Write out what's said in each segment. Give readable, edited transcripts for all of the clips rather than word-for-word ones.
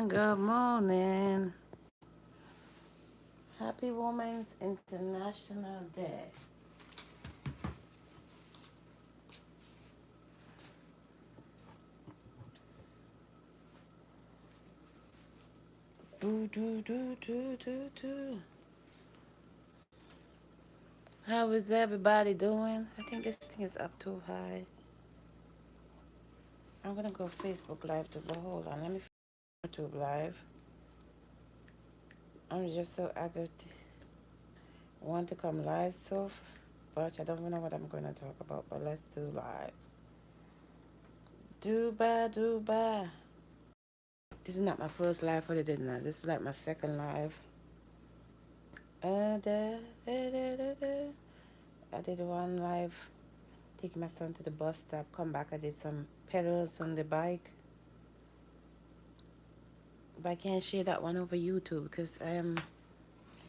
Good morning. Happy Women's International Day. Do. How is everybody doing? I think this thing is up too high. I'm gonna go Facebook Live to go. Hold on, let me YouTube Live. I'm just so aggravated. Want to come live so much. I don't know what I'm gonna talk about, but let's do live. Do ba. This is not my first live for the dinner. This is like my second live. I did one live, taking my son to the bus stop, come back, I did some pedals on the bike. But I can't share that one over YouTube because I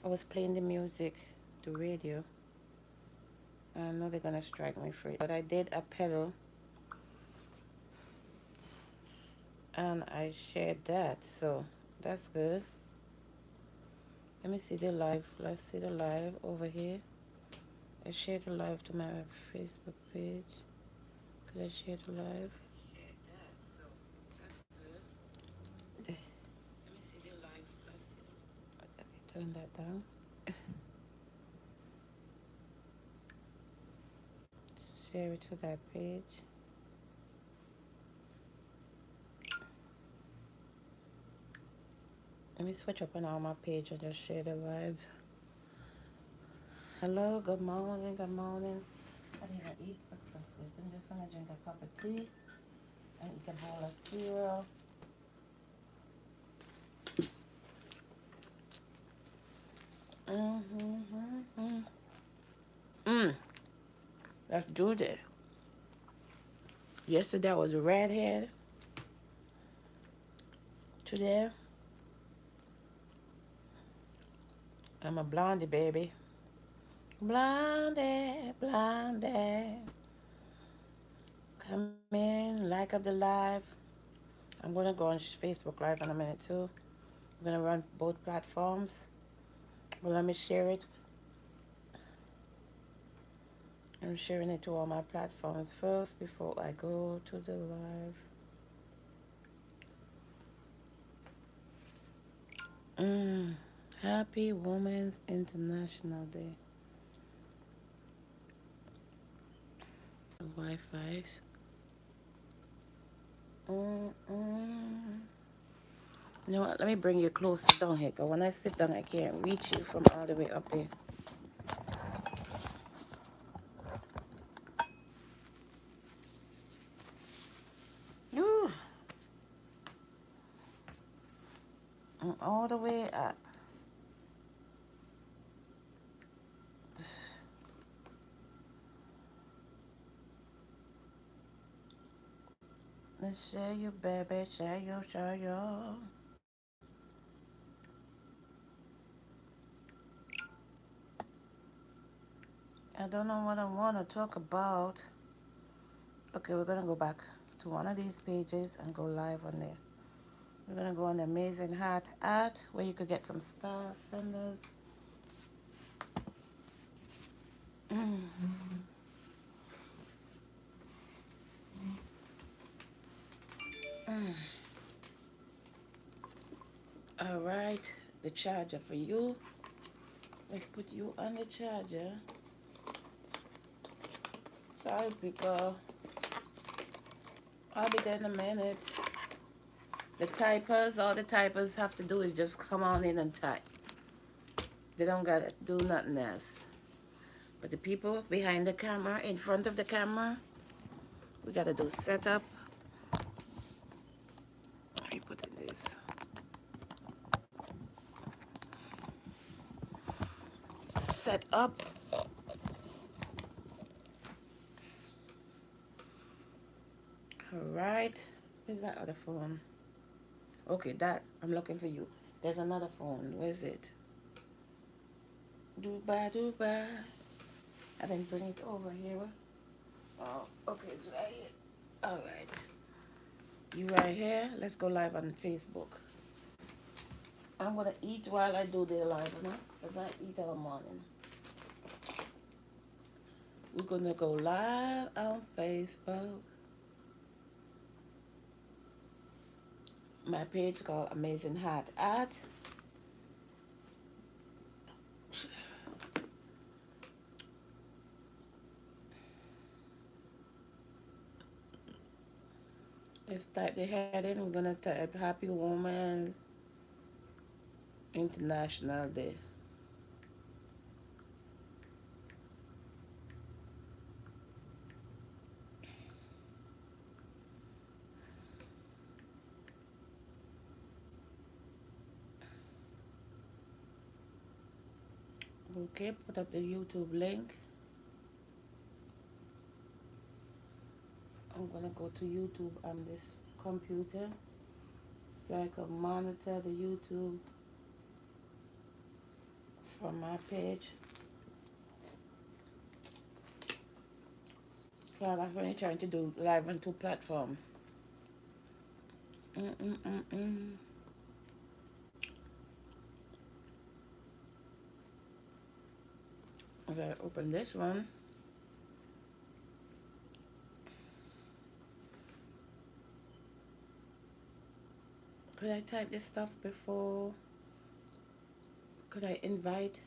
was playing the music, the radio. I know they're gonna strike me for it. But I did a pedal and I shared that, so that's good. Let me see the live. Let's see the live over here. I shared the live to my Facebook page. Could I share the live? Let me see the live. Let's see. Okay, turn that down. Share it to that page. Let me switch up on all my page and just share the live. Hello, good morning, good morning. I didn't eat breakfast yet. I'm just gonna drink a cup of tea and eat a bowl of cereal. Let's do this. Yesterday I was a redhead. Today I'm a blondie, baby. Blondie. Come in, like up the live. I'm gonna go on Facebook Live in a minute too. I'm gonna run both platforms. But let me share it. I'm sharing it to all my platforms first before I go to the live. Happy Women's International Day. Wi-Fi's. You know what? Let me bring you closer down here. Cause when I sit down, I can't reach you from all the way up there. Ooh. I'm all the way up. Let's share you, baby. Share you. I don't know what I want to talk about. Okay, we're going to go back to one of these pages and go live on there. We're going to go on the Amazing Heart Art where you could get some star senders. All right, the charger for you. Let's put you on the charger. Sorry, people. I'll be there in a minute. All the typers have to do is just come on in and type. They don't gotta do nothing else. But the people behind the camera, in front of the camera, we gotta do setup. Let me put in this. Set up. All right. Where's that other phone? Okay, that I'm looking for you. There's another phone. Where's it? Do ba. I didn't bring it over here. Oh, okay, it's right here. All right. You right here? Let's go live on Facebook. I'm gonna eat while I do the live, you know? Because I eat all morning. We're gonna go live on Facebook. My page called Amazing Heart Art. Let's type the heading. We're gonna type Happy Woman International Day. Okay, put up the YouTube link. I'm gonna go to YouTube on this computer so I can monitor the YouTube from my page. So I'm really trying to do live on two platforms. Mm-mm-mm-mm. If I open this one, could I type this stuff before? Could I invite?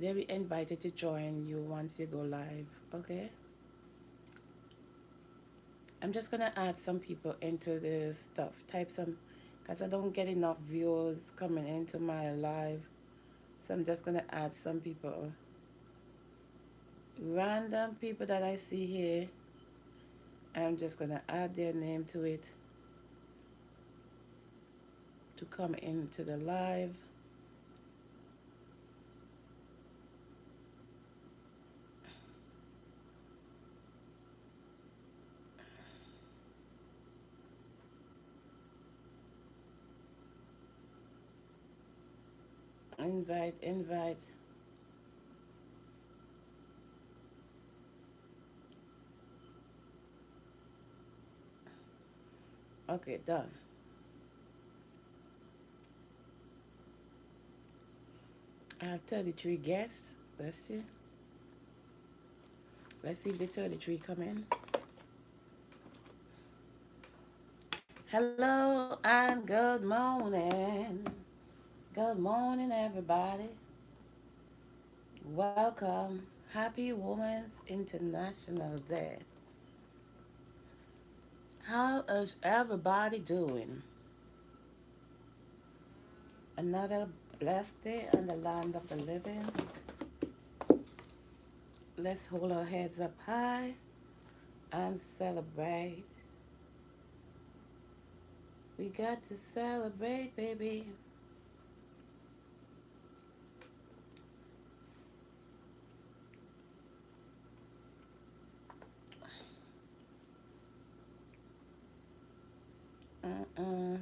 They'll be invited to join you once you go live, okay? I'm just gonna add some people into the stuff. Type some, because I don't get enough viewers coming into my live. So I'm just gonna add some people. Random people that I see here. I'm just gonna add their name to it to come into the live. Invite, invite. Okay, done. I have 33 guests. Let's see. Let's see if the 33 come in. Hello and good morning. Good morning, everybody. Welcome. Happy Women's International Day. How is everybody doing? Another blessed day in the land of the living. Let's hold our heads up high and celebrate. We got to celebrate, baby.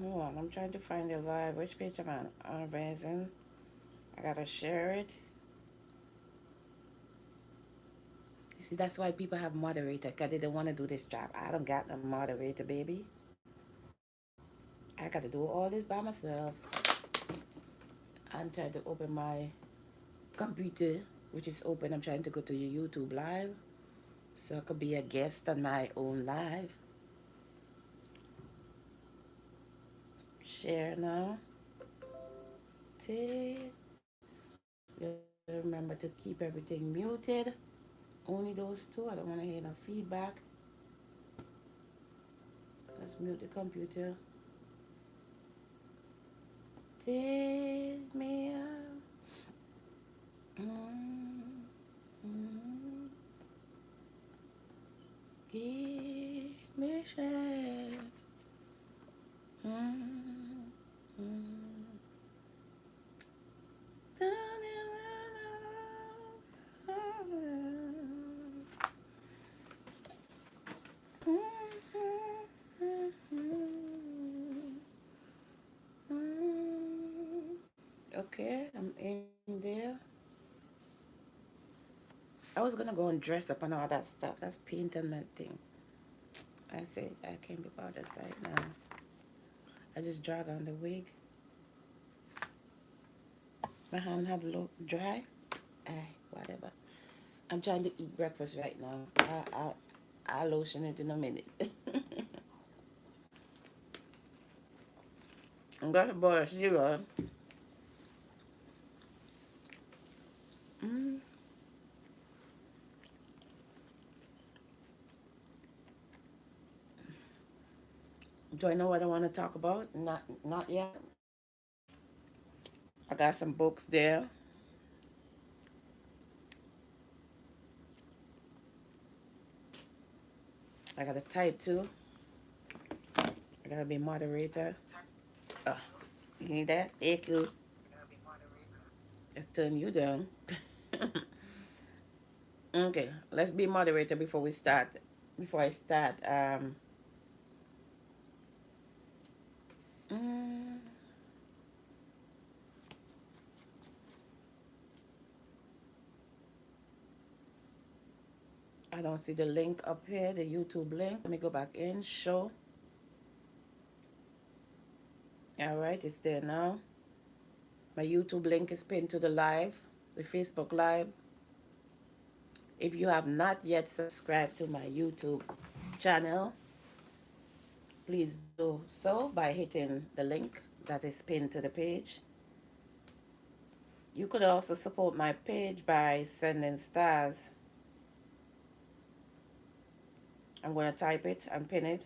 Hold on, I'm trying to find it live. Which page am I on? Amazing. I gotta share it. You see, that's why people have moderator, because they don't want to do this job. I don't got no moderator, baby. I gotta do all this by myself. I'm trying to open my computer, which is open. I'm trying to go to your YouTube live so I could be a guest on my own live. Share now. Take. Remember to keep everything muted. Only those two. I don't want to hear no feedback. Let's mute the computer. Take me out. Give me strength. Okay, I'm in there. I was gonna go and dress up and all that stuff. That's paint and that thing. I said I can't be bothered right now. I just drag on the wig. My hand have look dry. Whatever. I'm trying to eat breakfast right now. I'll lotion it in a minute. I'm gonna boil cereal. Mm. Do I know what I want to talk about? Not yet. I got some books there. I gotta type too. I gotta be moderator. Oh, you need that? Echo. Let's turn you down. Okay, let's be moderator before we start. Before I start, mm, I don't see the link up here, the YouTube link. Let me go back in. Show. All right, it's there now. My YouTube link is pinned to the live, the Facebook live. If you have not yet subscribed to my YouTube channel, please do so by hitting the link that is pinned to the page. You could also support my page by sending stars. I'm going to type it and pin it.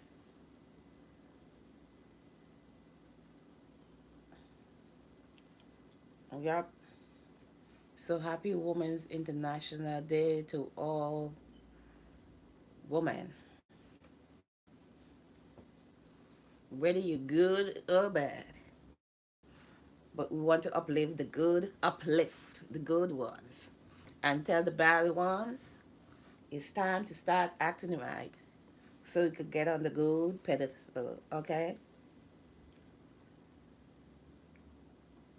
Yep. So happy Women's International Day to all women. Whether you're good or bad. But we want to uplift the good ones. And tell the bad ones it's time to start acting right. So you could get on the good pedestal, okay?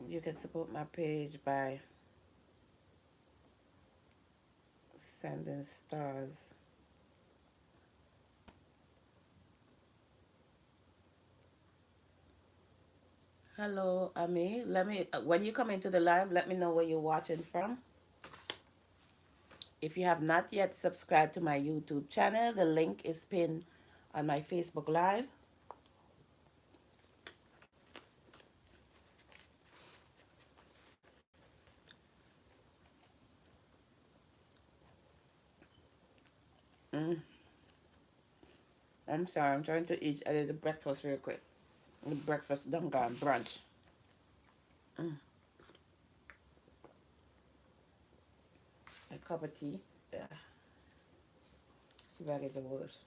You can support my page by sending stars. Hello, Ami. Let me when you come into the live, let me know where you're watching from. If you have not yet subscribed to my YouTube channel, the link is pinned on my Facebook live. Mm, I'm sorry, I'm trying to eat. I did the breakfast real quick. The breakfast done gone brunch. Mm, a cup of tea. Yeah. See if I get the words.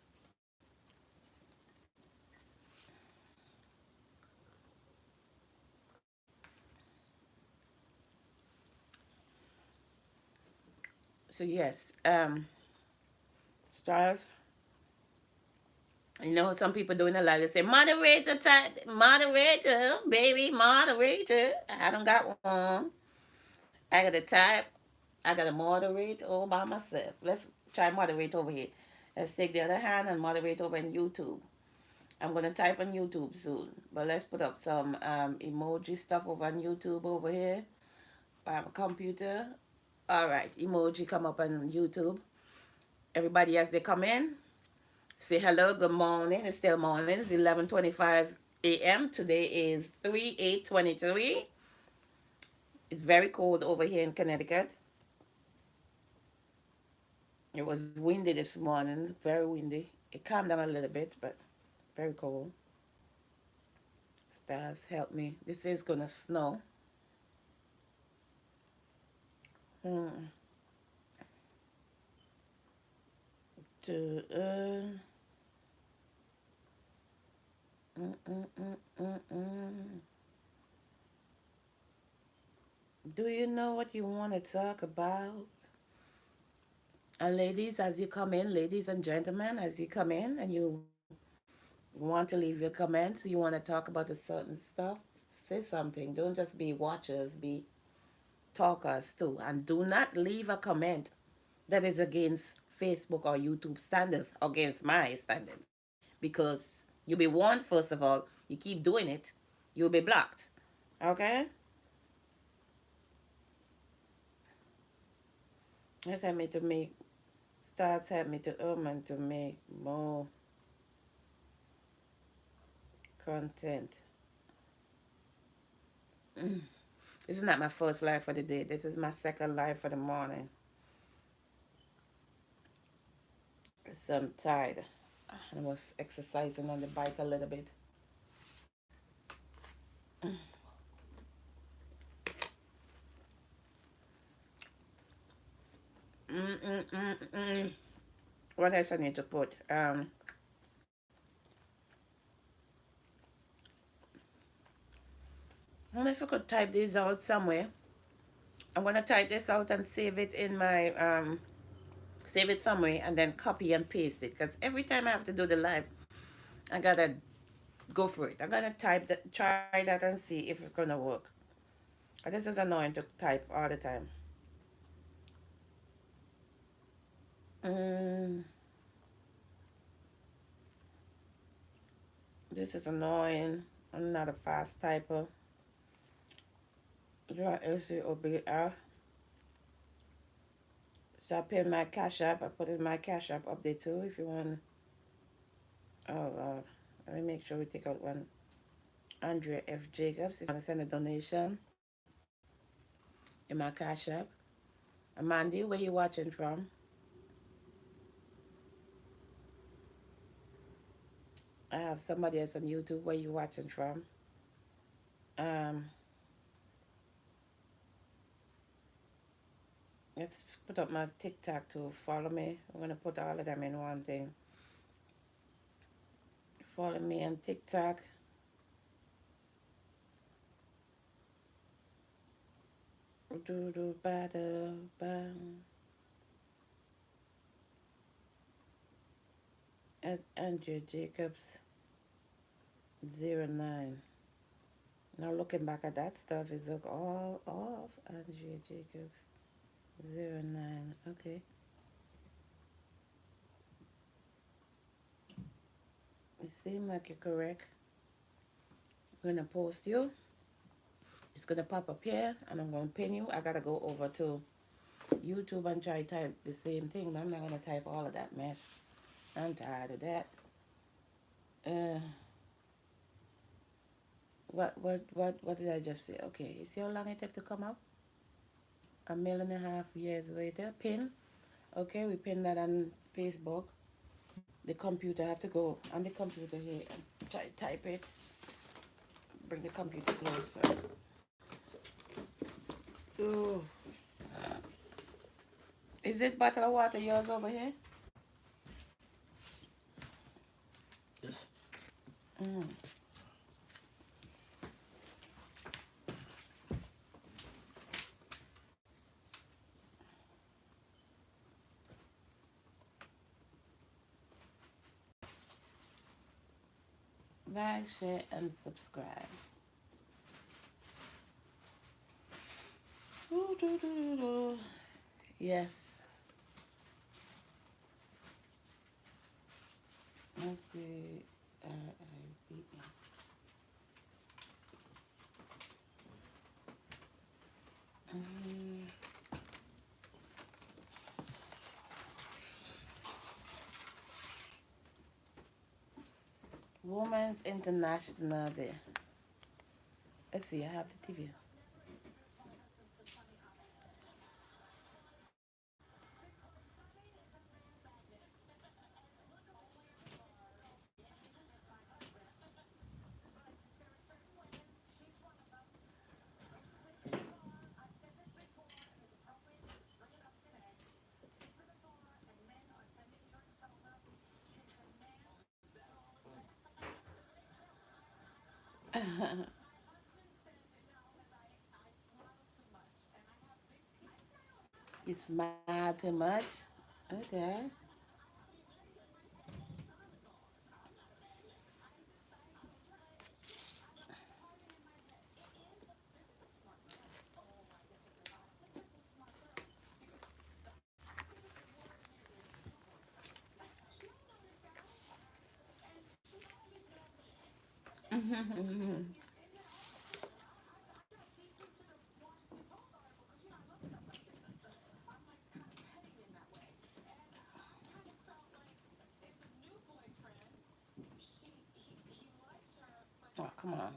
So yes, stars. You know, some people doing a lot. They say moderator, moderator, baby, moderator. I don't got one. I got to type. I got to moderate all by myself. Let's try moderate over here. Let's take the other hand and moderate over in YouTube. I'm gonna type on YouTube soon, but let's put up some emoji stuff over on YouTube over here. Computer. All right, emoji come up on YouTube. Everybody as they come in, say hello, good morning. It's still morning. It's 11:25 a.m. Today is 3/8/23. It's very cold over here in Connecticut. It was windy this morning, very windy. It calmed down a little bit, but very cold. Stars help me. This is gonna snow. Hmm. To, mm, mm, mm, mm, mm. Do you know what you want to talk about? And ladies, as you come in, ladies and gentlemen, as you come in and you want to leave your comments, you want to talk about a certain stuff, say something. Don't just be watchers, be talkers too. And do not leave a comment that is against Facebook or YouTube standards, against my standards. Because you'll be warned, first of all, you keep doing it, you'll be blocked. Okay? This help me to make, stars help me to and to make more content. This is not my first live for the day. This is my second live for the morning. So I'm tired. I was exercising on the bike a little bit. What else I need to put? I wonder if I could type this out somewhere. I'm gonna type this out and save it in my save it somewhere and then copy and paste it. Because every time I have to do the live, I gotta go for it. I'm gonna type that, try that and see if it's gonna work. This is annoying to type all the time. Mm, this is annoying. I'm not a fast typer. Draw LCOBR. So I pin my Cash App. I put in my Cash App update too if you want. Oh Lord. Let me make sure we take out one. Andrea F. Jacobs. If you want to send a donation in my Cash App. Amanda, where you watching from? I have somebody else on YouTube. Where you watching from? Um, let's put up my TikTok to follow me. I'm gonna put all of them in one thing. Follow me on TikTok. Do do ba da ba. At Andrea Jacobs 09. Now looking back at that stuff, it's like all off. Andrea Jacobs 09. Okay. It seems like you're correct. I'm gonna post you. It's gonna pop up here and I'm gonna pin you. I gotta go over to YouTube and try to type the same thing, but I'm not gonna type all of that mess. I'm tired of that. Uh, what did I just say? Okay, you see how long it took to come up? 1.5 years later. Pin. Okay, we pin that on Facebook. The computer have to go on the computer here and try to type it. Bring the computer closer. Ooh. Is this bottle of water yours over here? Mm. Like, share, and subscribe. Ooh, doo, doo, doo, doo. Yes. Let's see. R-I-B-E. Mm. Women's International Day. Let's see, I have the TV. You smile too much? Okay. Oh, come on.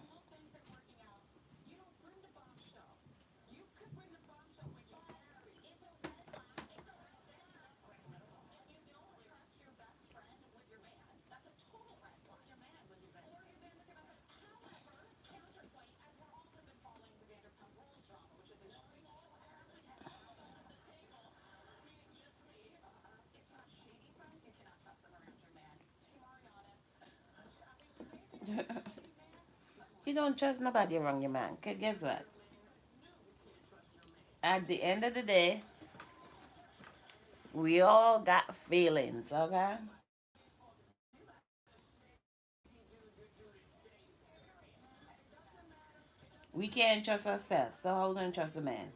You don't trust nobody around your man. 'Cause guess what? At the end of the day, we all got feelings, okay? We can't trust ourselves, so how we gonna trust a man?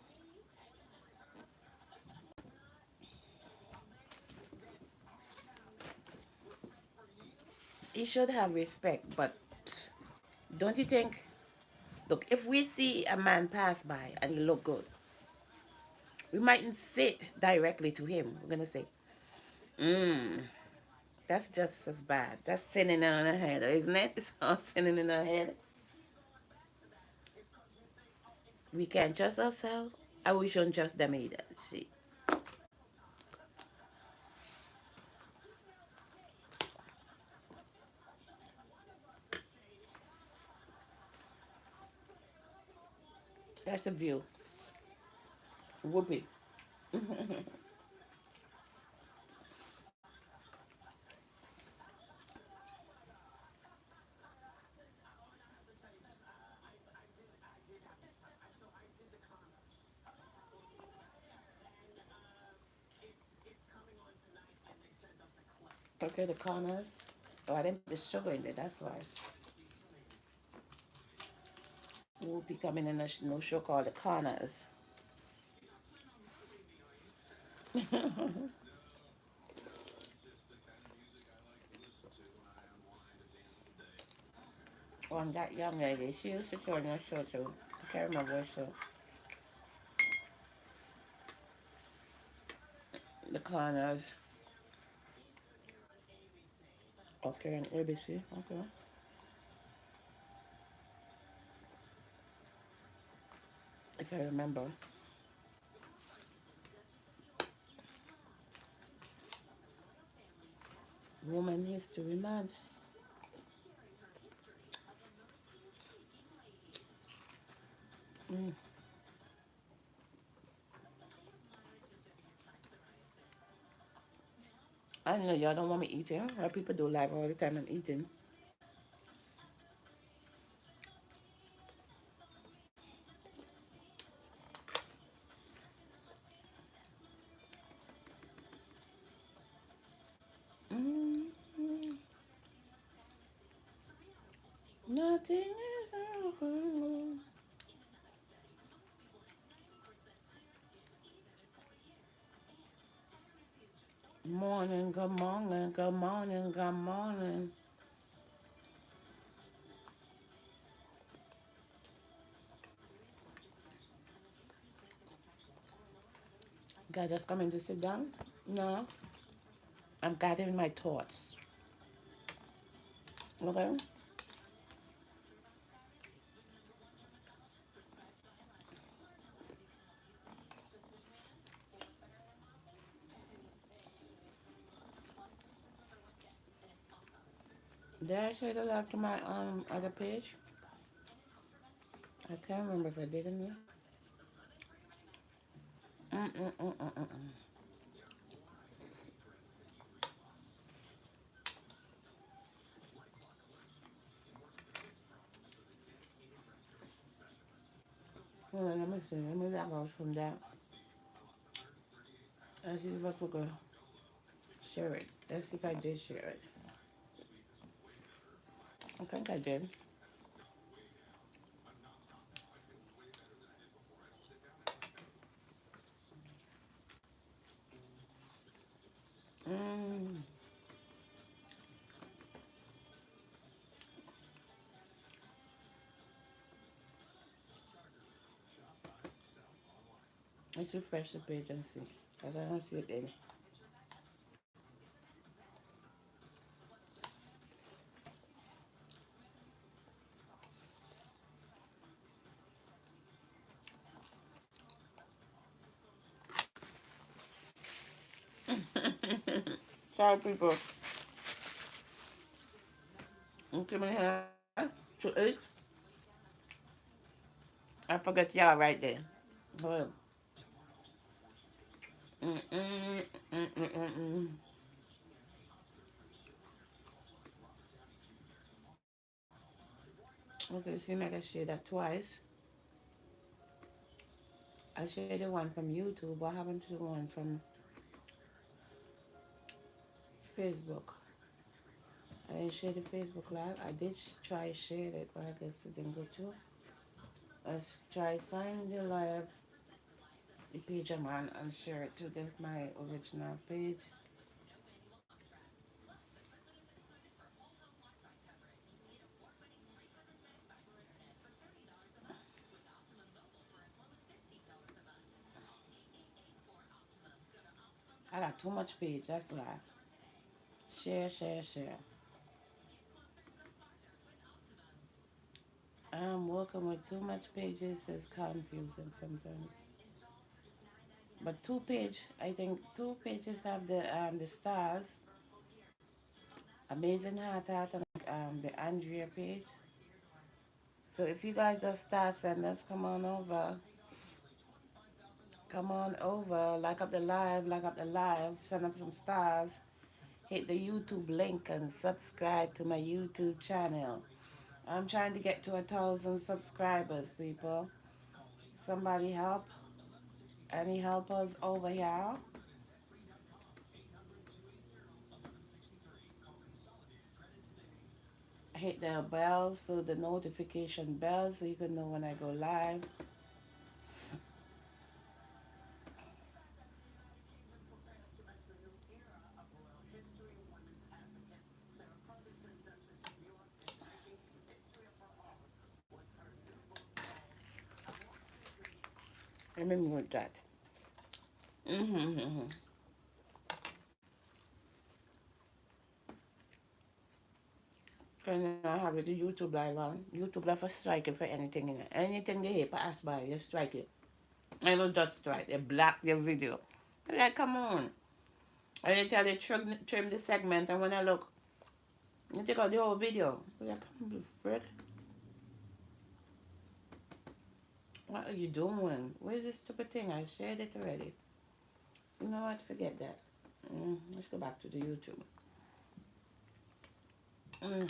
He should have respect, but don't you think? Look, if we see a man pass by and he look good, we mightn't sit directly to him. We're gonna say, "Hmm, that's just as bad. That's sinning on our head, isn't it? It's all sinning in our head." We can't trust ourselves, and we shouldn't trust them either. See, that's the view. Whoopee. Okay, the corners. Oh, I didn't put the sugar in there. That's why. Whoopee coming in a no show called the corners. On that young lady, she used to show on your show too. I can't remember what show. The corners. Okay, and ABC. Okay. If I remember. Woman History Month. Mm. I know y'all don't want me eating. Why people do live all the time and eating. Mm. Nothing is wrong. Morning, good morning, good morning, good morning. Guy just coming to sit down? No. I'm gathering my thoughts. Okay? Did I share the love to my other page? I can't remember if I did or not. Mm-mm-mm-mm-mm. Hold on, let me see. Let me that goes from that. Let's see if I could share it. Let's see if I did share it. I think I did. Mm. Let's refresh the page and see. Because I don't see it in. Sorry, people. I'm coming here to eat. I forget y'all right there. Hold on. Mm-mm, mm-mm. Okay, see, like I shared that twice. I shared the one from YouTube. What happened to the one from Facebook? I didn't share the Facebook Live. I did try share it, but I guess it didn't go through. Let's try find the live, the page I'm on, and share it to my original page. I got too much page, that's why. Share, share, share. I'm working with too much pages. It's confusing sometimes. But I think two pages have the stars. Amazing Heart Heart and the Andrea page. So if you guys are stars, send us, come on over. Come on over. Like up the live, send up some stars. Hit the YouTube link and subscribe to my YouTube channel. I'm trying to get to 1,000 subscribers, people. Somebody help. Any helpers over here? Hit the bell, so the notification bell, so you can know when I go live. Let me move that. Mm-hmm. And I have the YouTube live on. YouTube live for strike it for anything in it. Anything they hit pass by, they strike it. I don't just strike, they block your video. I'm like, come on. And they tell you trim the segment, and when I look, you take out the whole video. I'm like, come on, Fred. What are you doing? Where's this stupid thing? I shared it already. You know what? Forget that. Let's go back to the YouTube. Mm.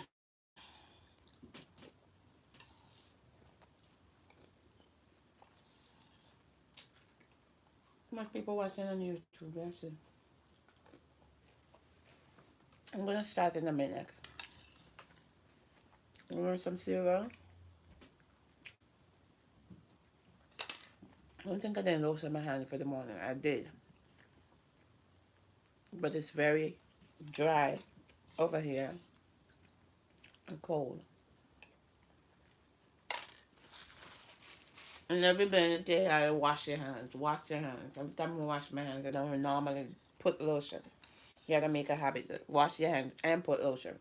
Much people watching on YouTube. That's it. I'm gonna start in a minute. You want some cereal? I don't think I didn't wash my hand for the morning. I did, but it's very dry over here and cold. And every minute they I wash your hands. Wash your hands. Every time I wash my hands, I don't normally put lotion. You gotta make a habit to wash your hands and put lotion.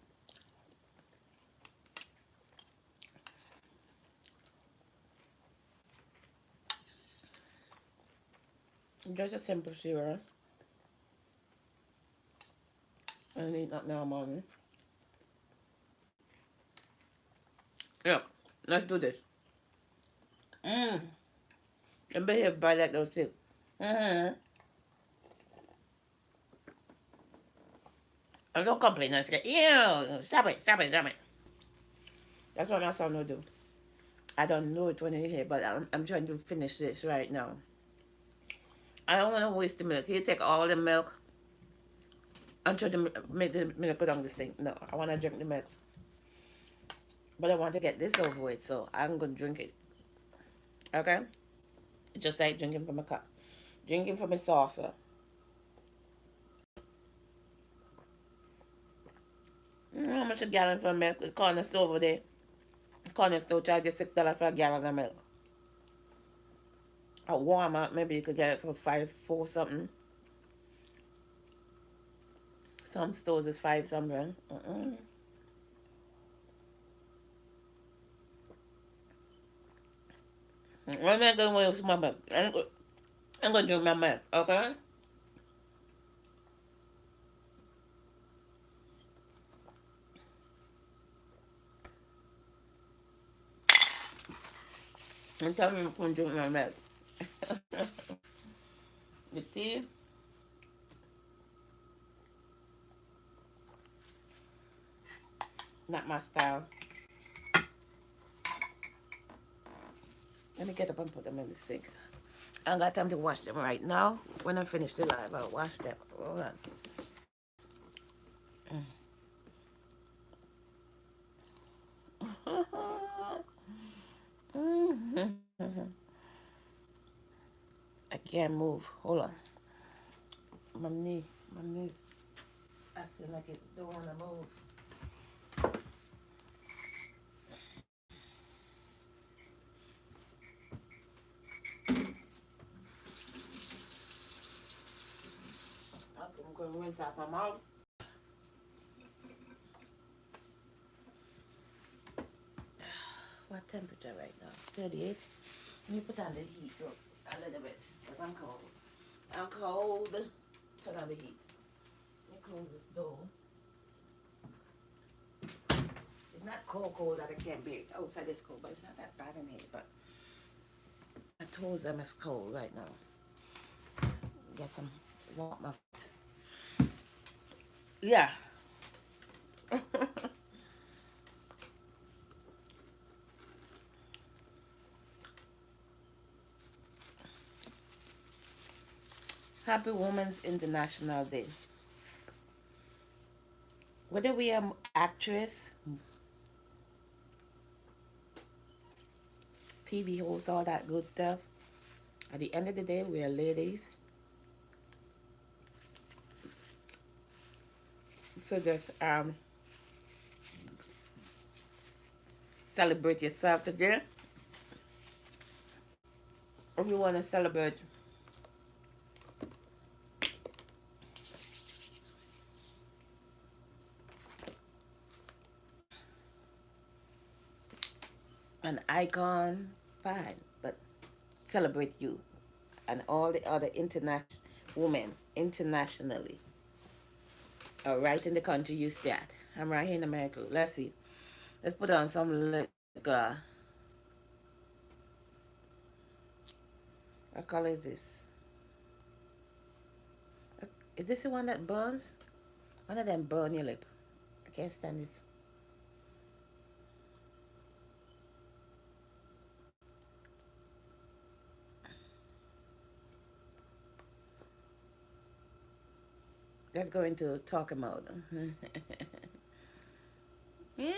Just a simple cereal. I don't eat nothing in the morning. Yeah, let's do this. Mmm. And behave by like those too. Mm-hmm. And don't complain. I say, ew, stop it, stop it, stop it. That's what my son will do. I don't know it when he's here, but I'm trying to finish this right now. I don't want to waste the milk. You take all the milk and try to make the milk go down the sink. No, I want to drink the milk. But I want to get this over with, so I'm going to drink it. Okay? Just like drinking from a cup. Drinking from a saucer. How much a gallon for milk? The corner store over there. The corner store charges $6 for a gallon of milk. At Walmart, maybe you could get it for 5 4 something. Some stores is 5 something. I'm not gonna waste my milk. I'm gonna drink my milk, okay? And tell me I'm gonna drink my milk. The tea, not my style. Let me get up and put them in the sink. I don't got time to wash them right now. When I finish the live, I'll wash them. Hold on. I can't move. Hold on. My knee's acting like it don't want to move. Okay, I'm going to rinse out my mouth. What temperature right now? 38. Let me put on the heat a little bit because I'm cold. I'm cold. Turn on the heat. Let me close this door. It's not cold that I can't bear it. Outside it's cold, but it's not that bad in here. But I told them it's cold right now. Get some warm up. Yeah. Happy Women's International Day. Whether we are actress, TV host, all that good stuff, at the end of the day, we are ladies. So just celebrate yourself today. If you want to celebrate an icon, fine, but celebrate you and all the other international women internationally. Right in the country you stay at. I'm right here in America. Let's see. Let's put on some like what color is this? Is this the one that burns? One of them burn your lip. I can't stand this. Let's go into talking mode. Yeah.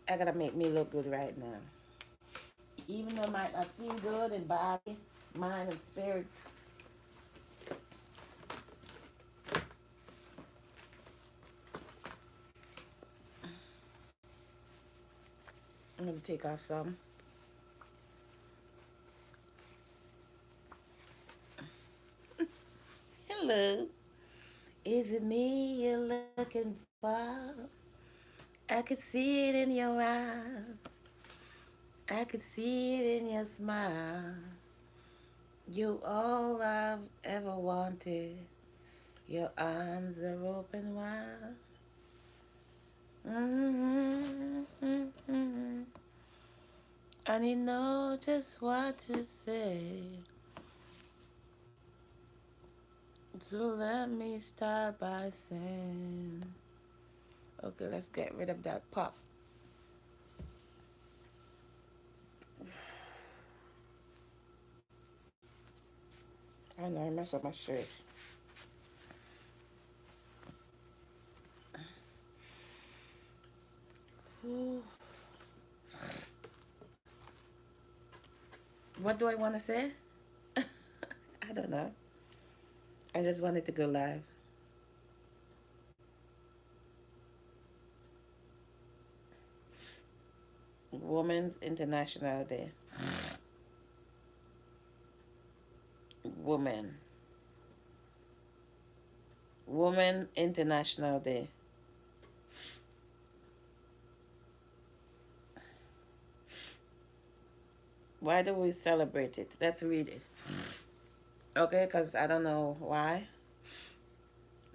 I gotta make me look good right now. Even though I might not feel good in body, mind, and spirit. I'm gonna take off some. Hello. Is it me you're looking for? I could see it in your eyes. I could see it in your smile. You all I've ever wanted. Your arms are open wide. Mm-hmm. And you know just what to say. So let me start by saying, okay, let's get rid of that pop. I know I messed up my shirt. Ooh. What do I want to say? I don't know. I just wanted to go live. Women's International Day. Woman. Woman International Day. Why do we celebrate it? Let's read it. Okay, because I don't know why.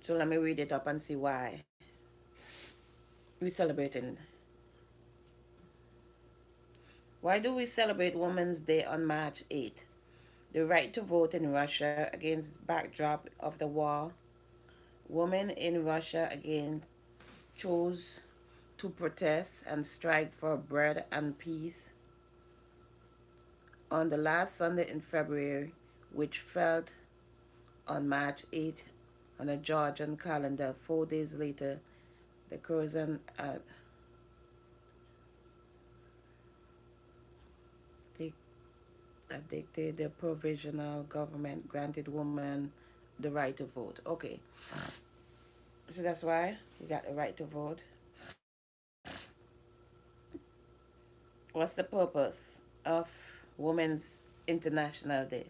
So let me read it up and see why we celebrating. Why do we celebrate Women's Day on March 8th? The right to vote in Russia against backdrop of the war. Women in Russia again chose to protest and strike for bread and peace on the last Sunday in February, which fell on March 8th on a Georgian calendar. 4 days later, the Curzon dictated the provisional government granted women the right to vote. Okay, so that's why we got the right to vote. What's the purpose of Women's International Day?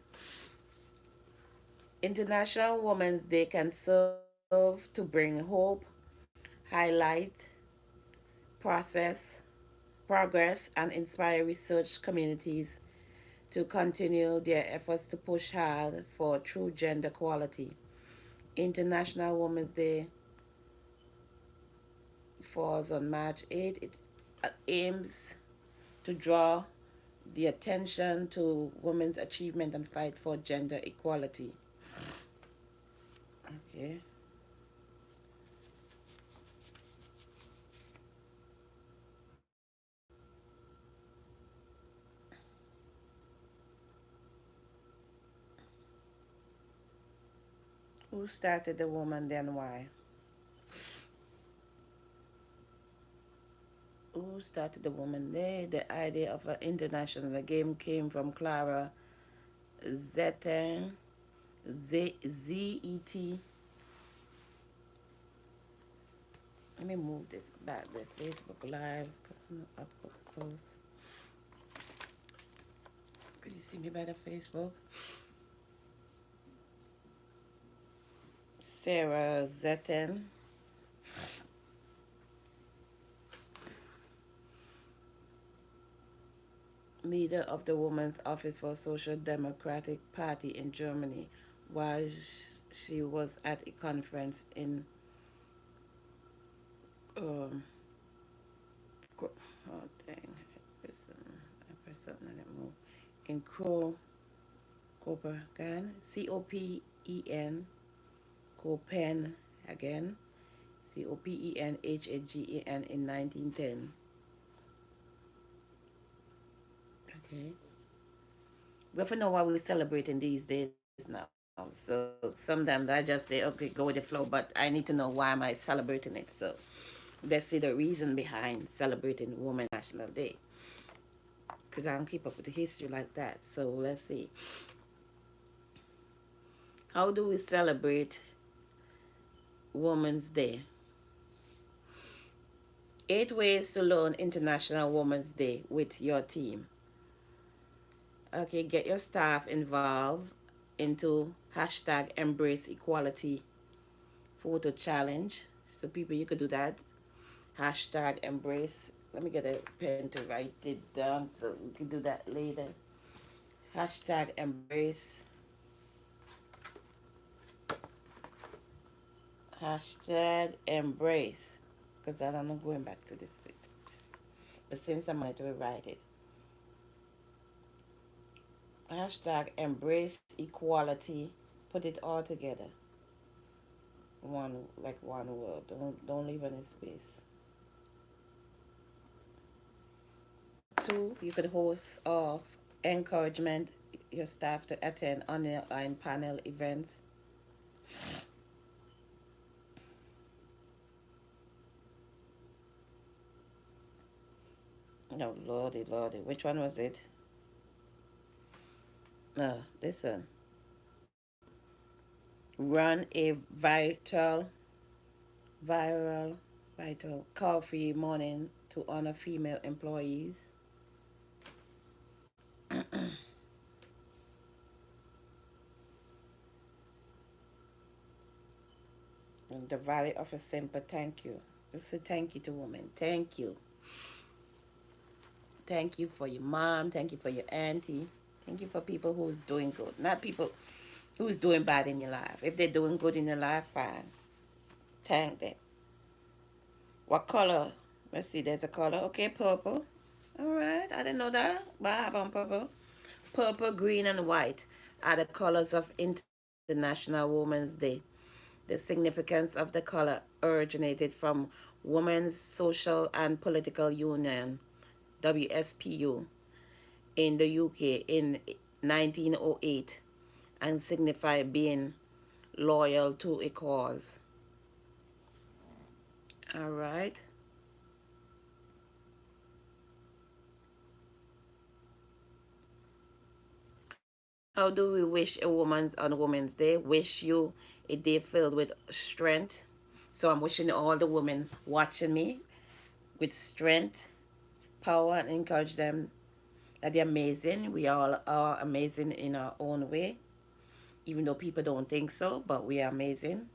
International Women's Day can serve to bring hope, highlight process, progress, and inspire research communities to continue their efforts to push hard for true gender equality. International Women's Day falls on March 8th. It aims to draw the attention to women's achievement and fight for gender equality. Okay. Who started the woman, then why? Who started the woman? The idea of an international game came from Clara Zetang, Z-E-T. Let me move this back, the Facebook Live, because I'm not up close. Could you see me by the Facebook? Sarah Zetten. Leader of the Women's Office for Social Democratic Party in Germany, while she was at a conference in oh dang, person let it move in Copenhagen, Copen, Copenhagen, Copenhagen in 1910. Okay. We have to know why we're celebrating these days now. So sometimes I just say, okay, go with the flow, but I need to know why am I celebrating it. So let's see the reason behind celebrating Women's National Day. Because I don't keep up with the history like that. So let's see. How do we celebrate Women's Day? 8 ways to learn International Women's Day with your team. Okay, get your staff involved into hashtag embrace equality photo challenge. So people, you could do that. Hashtag embrace. Let me get a pen to write it down so we can do that later. Hashtag embrace. Hashtag embrace. Because I'm not going back to this. But since I'm going to write it. Hashtag embrace equality. Put it all together. One word. Don't leave any space. 2, you could host or encouragement your staff to attend online panel events. No, lordy, lordy. Which one was it? No, this one. Run a viral coffee morning to honor female employees. The Valley of a Simple Thank You. Just say thank you to women. Thank you. Thank you for your mom. Thank you for your auntie. Thank you for people who's doing good. Not people who's doing bad in your life. If they're doing good in your life, fine. Thank them. What color? Let's see, there's a color. Okay, purple. Alright, I didn't know that, but I have on purple. Purple, green, and white are the colors of International Women's Day. The significance of the color originated from Women's Social and Political Union, WSPU, in the UK in 1908 and signify being loyal to a cause. All right. How do we wish a woman's on Women's Day? Wish you a day filled with strength. So I'm wishing all the women watching me with strength, power, and encourage them that they're amazing. We all are amazing in our own way, even though people don't think so, but we are amazing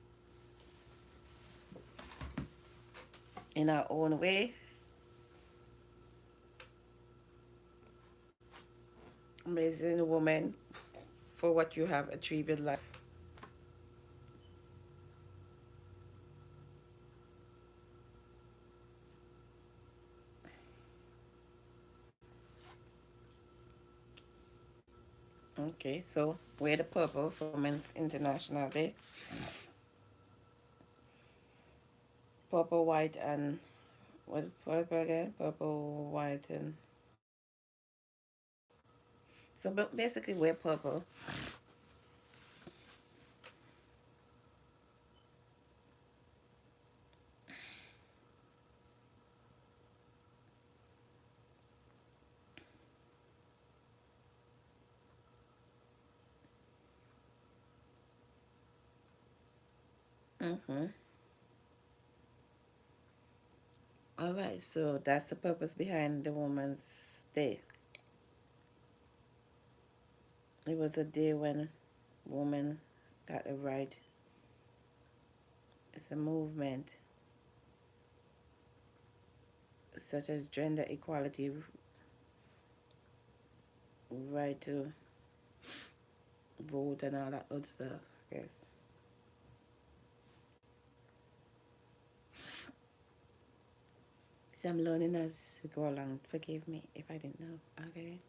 in our own way. Amazing woman for what you have achieved in life. Okay, so wear the purple for Women's International Day. Purple, white, and what purple again? Purple, white, and so basically wear purple. Mm-hmm. All right, so that's the purpose behind the Women's Day. It was a day when women got a right. It's a movement such as gender equality, right to vote, and all that good stuff. Yes. So I'm learning as we go along. Forgive me if I didn't know. Okay.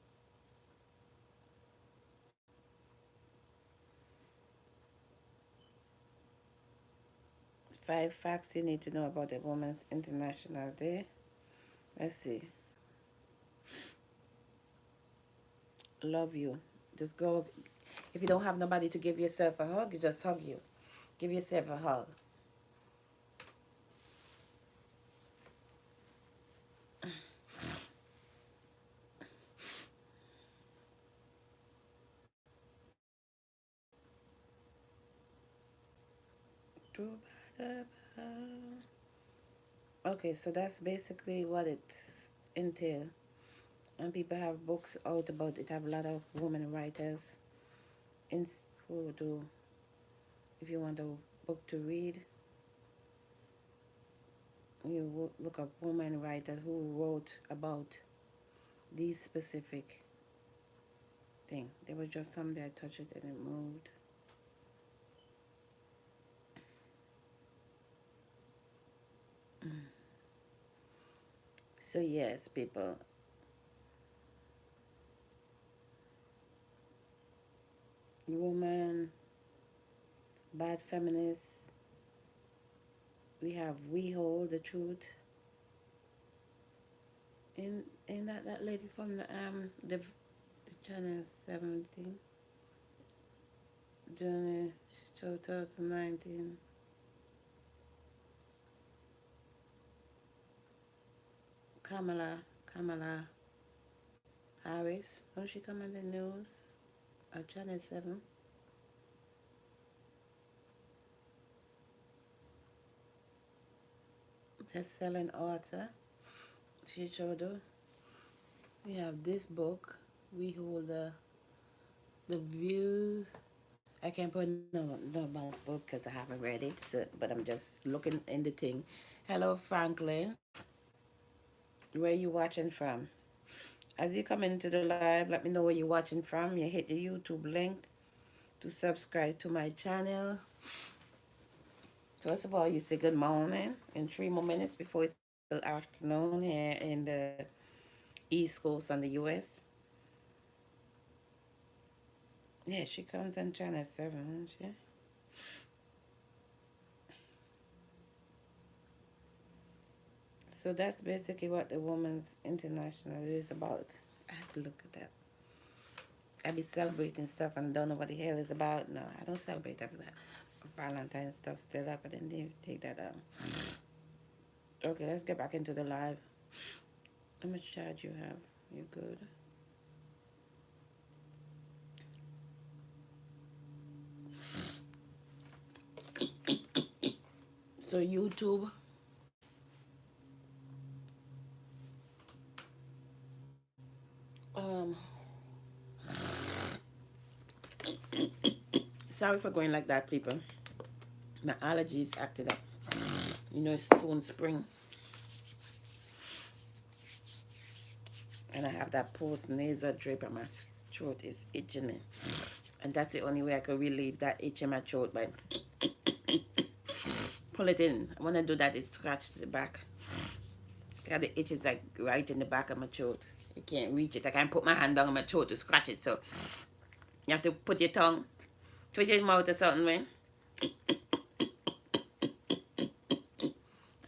5 facts you need to know about the Women's International Day. Let's see. Love you. Just go. If you don't have nobody to give yourself a hug, you just hug you. Give yourself a hug. Okay, so that's basically what it entails. And people have books out about it. Have a lot of women writers in who do. If you want a book to read, you look up women writers who wrote about these specific thing. There was just some that I touched it and it moved. So yes, people, woman, bad feminists. We have We Hold the Truth. In that lady from the channel 17 Journey 2019. Kamala Harris. Don't she come on the news? Channel 7. Best-selling author. She showed her. We have this book. We hold the views I can't put no about book because I haven't read it, so, but I'm just looking in the thing. Hello, Franklin. Where you watching from? As you come into the live, let me know where you're watching from. You hit the YouTube link to subscribe to my channel. First of all, you say good morning in 3 more minutes before it's the afternoon here in the East Coast on the US. Yeah, she comes on Channel 7, doesn't she? So that's basically what the Women's International is about. I have to look at that. I be celebrating stuff and don't know what the hell it's about. No, I don't celebrate after that. Valentine's stuff still up, but then they take that out. Okay, let's get back into the live. How much charge you have? You good? So YouTube, um, sorry for going like that, people. My allergies acted up. You know, it's soon spring, and I have that post nasal drip, and my throat is itching me. And that's the only way I could relieve that itch in my throat by pull it in. I want to do that is scratch the back. Got the itch is like right in the back of my throat. You can't reach it. I can't put my hand down on my throat to scratch it. So you have to put your tongue, twist your mouth or something, man,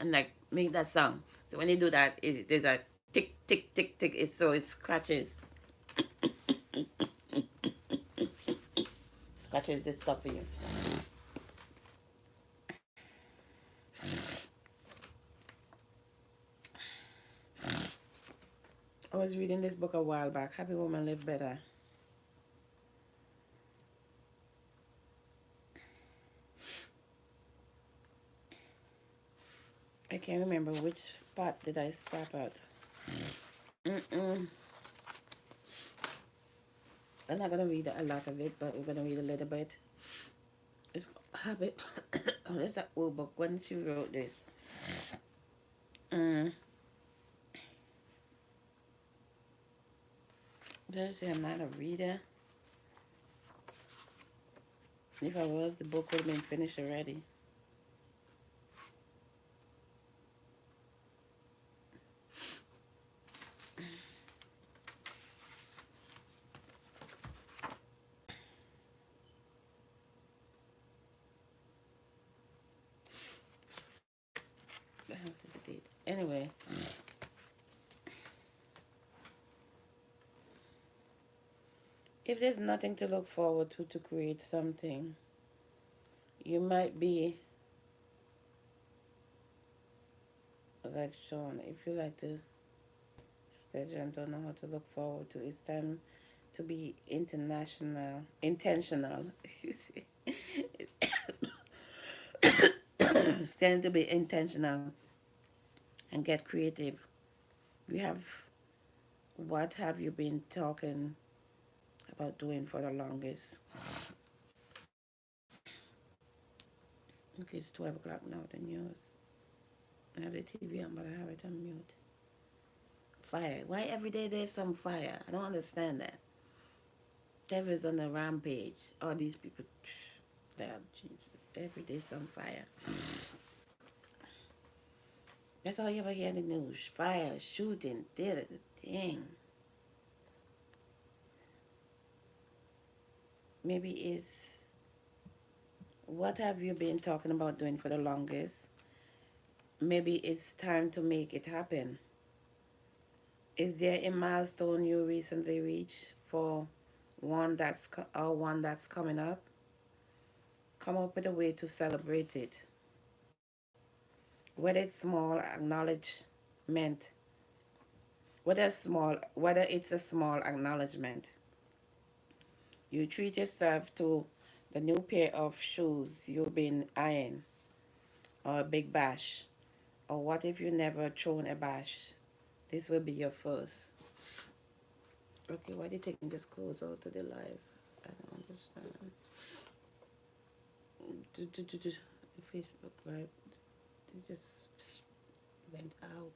and like make that sound. So when you do that, there's a tick, tick, tick, tick. So it scratches, scratches this stuff for you. I was reading this book a while back. Happy Woman Live Better. I can't remember which spot did I stop at. Mm-mm. I'm not gonna read a lot of it, but we're gonna read a little bit. It's habit. Oh, that's an old book. When she wrote this. Mm. Does say I'm not a reader? If I was, the book would have been finished already. The house is the date. Anyway, if there's nothing to look forward to create something, you might be like Sean. If you like to schedule and don't know how to look forward to, it's time to be intentional. It's time to be intentional and get creative. We have, what have you been talking about doing for the longest? Okay, it's 12 o'clock now, the news. I have the TV on, but I have it on mute. Fire. Why every day there's some fire? I don't understand that. Devil's on a rampage. All these people, damn Jesus. Every day some fire. That's all you ever hear in the news. Fire, shooting, dang. Maybe it's, what have you been talking about doing for the longest? Maybe it's time to make it happen. Is there a milestone you recently reached for one that's coming up? Come up with a way to celebrate it. Whether it's small acknowledgement, whether it's a small acknowledgement, you treat yourself to the new pair of shoes you've been eyeing, or a big bash, or what if you never thrown a bash? This will be your first. Okay, why are you taking this clothes out to the live? I don't understand. The Facebook Live, it just went out.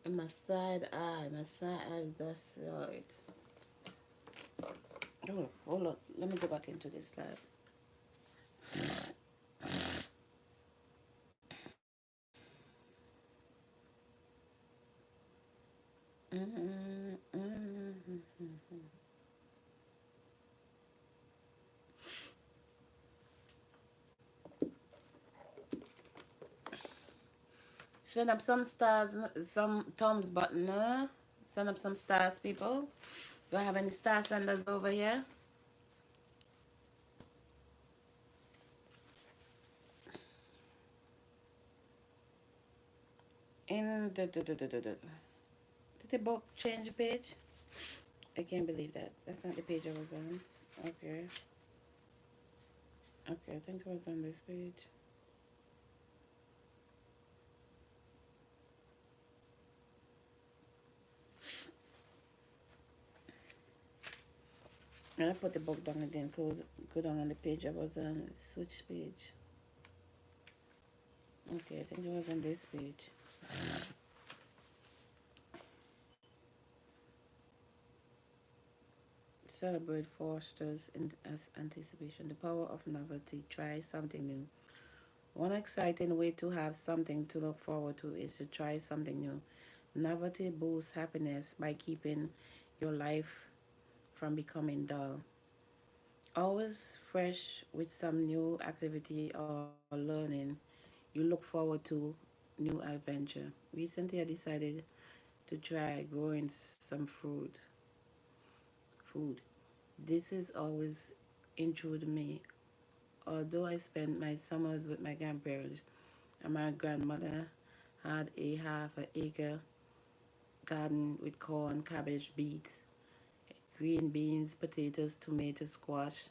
And my side eye just saw it. Oh, hold on. Let me go back into this live. Send up some stars, some thumbs button. Send up some stars, people. Do I have any star senders over here? In did the book change the page? I can't believe that. That's not the page I was on. Okay. Okay, I think I was on this page. And I put the book down and then go down on the page I was on. Switch page. Okay, I think it was on this page. Celebrate fosters in as anticipation. The power of novelty. Try something new. One exciting way to have something to look forward to is to try something new. Novelty boosts happiness by keeping your life from becoming dull. Always fresh with some new activity or learning, you look forward to new adventure. Recently, I decided to try growing some food. This is always intrigued me. Although I spent my summers with my grandparents, and my grandmother had a half an acre garden with corn, cabbage, beets, green beans, potatoes, tomatoes, squash,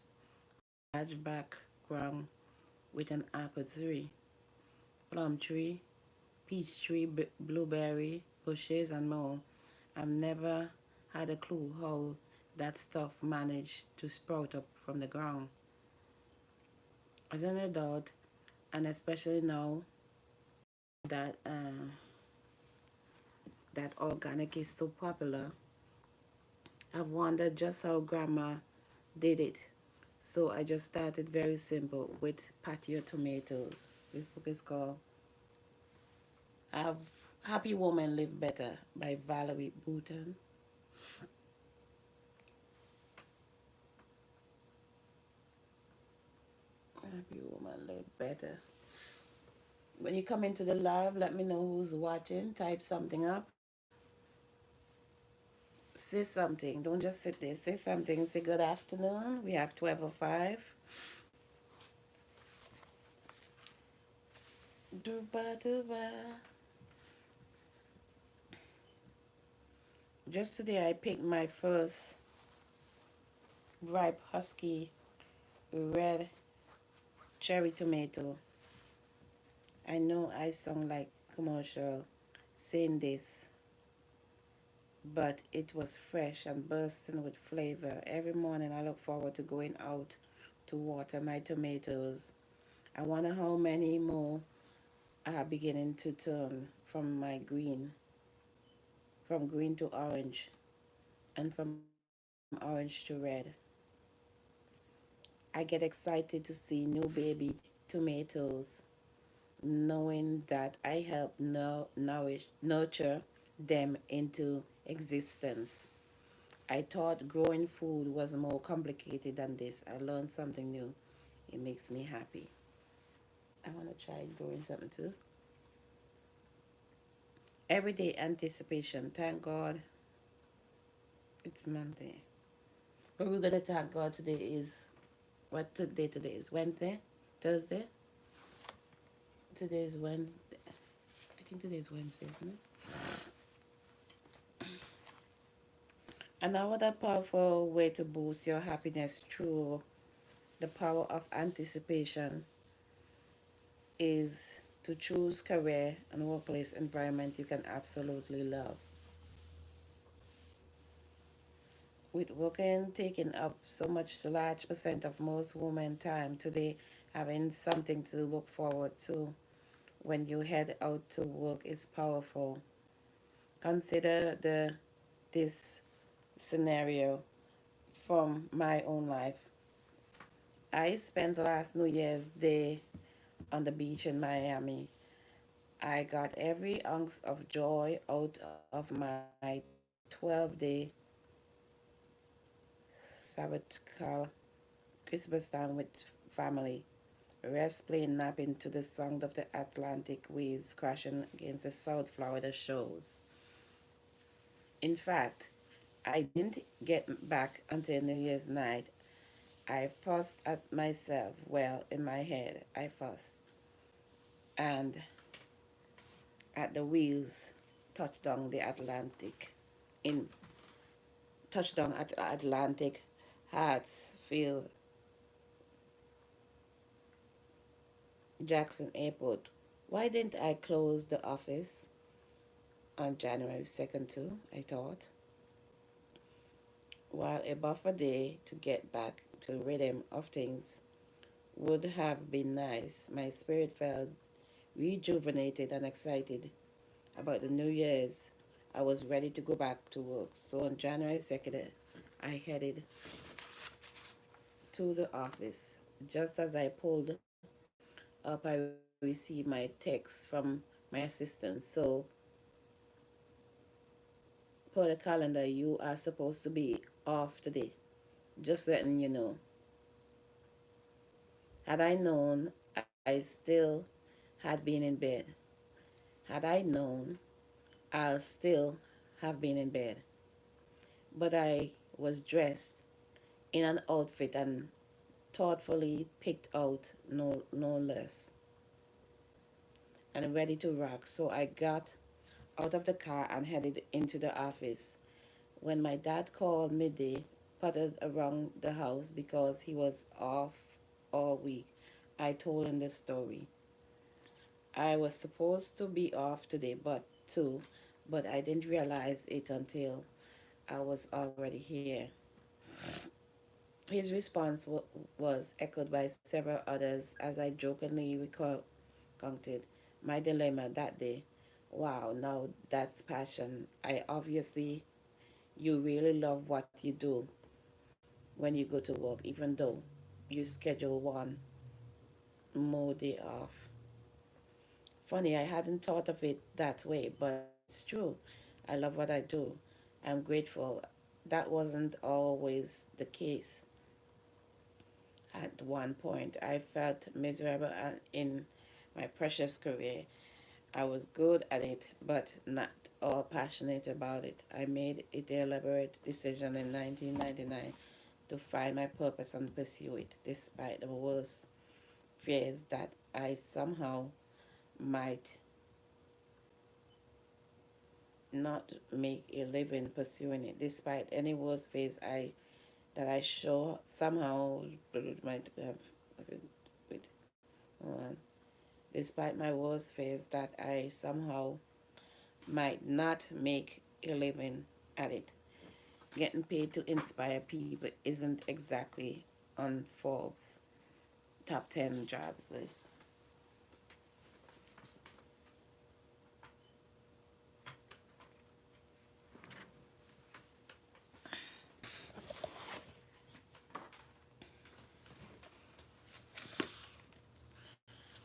large background with an apple tree, plum tree, peach tree, blueberry bushes, and more. I've never had a clue how that stuff managed to sprout up from the ground. As an adult, and especially now that that organic is so popular, I've wondered just how grandma did it. So I just started very simple with patio tomatoes. This book is called Have Happy Woman Live Better by Valerie Bouton. Happy Woman Live Better. When you come into the live, let me know who's watching. Type something up. Say something. Don't just sit there. Say something. Say good afternoon. We have 12:05. Duba duba. Just today I picked my first ripe husky red cherry tomato. I know I sound like commercial saying this, but it was fresh and bursting with flavor. Every morning I look forward to going out to water my tomatoes. I wonder how many more are beginning to turn from green to orange, and from orange to red. I get excited to see new baby tomatoes, knowing that I help nurture them into existence. I thought growing food was more complicated than this. I learned something new. It makes me happy. I want to try growing something too. Everyday anticipation. Thank God it's Monday. What we're going to thank God today is, what today is? Wednesday? Thursday? Today is Wednesday. I think today is Wednesday, isn't it? Another powerful way to boost your happiness through the power of anticipation is to choose career and workplace environment you can absolutely love. with working taking up so much large percent of most women time today, having something to look forward to when you head out to work is powerful. Consider this scenario from my own life. I spent last New Year's Day on the beach in Miami. I got every ounce of joy out of my 12-day sabbatical Christmas time with family. Rest playing napping to the sound of the Atlantic waves crashing against the South Florida shores. In fact, I didn't get back until New Year's night. I fussed at myself. Well, in my head, I fussed. And at the wheels touchdown the Atlantic in touchdown at Atlantic Hartsfield Jackson Airport. Why didn't I close the office on January 2nd too? I thought. While a buffer day to get back to the rhythm of things would have been nice, my spirit felt rejuvenated and excited about the New Year's. I was ready to go back to work. So on January 2nd, I headed to the office. Just as I pulled up, I received my text from my assistant. So, per the calendar, you are supposed to be off today. Just letting you know. Had I known, I still had been in bed. Had I known, I'll still have been in bed. But I was dressed in an outfit and thoughtfully picked out, no less, and ready to rock. So I got out of the car and headed into the office. When my dad called midday, puttered around the house because he was off all week, I told him the story. I was supposed to be off today, but I didn't realize it until I was already here. His response was echoed by several others as I jokingly recounted my dilemma that day. Wow, now that's passion. I obviously, you really love what you do when you go to work, even though you schedule one more day off. Funny, I hadn't thought of it that way, but it's true. I love what I do. I'm grateful. That wasn't always the case. At one point, I felt miserable in my precious career. I was good at it, but not all passionate about it. I made a deliberate decision in 1999 to find my purpose and pursue it, despite the worst fears that I somehow might not make a living pursuing it. Despite any worst fears that I sure somehow might have with hold on. Despite my worst fears that I somehow might not make a living at it. Getting paid to inspire people isn't exactly on Forbes' top 10 jobs list.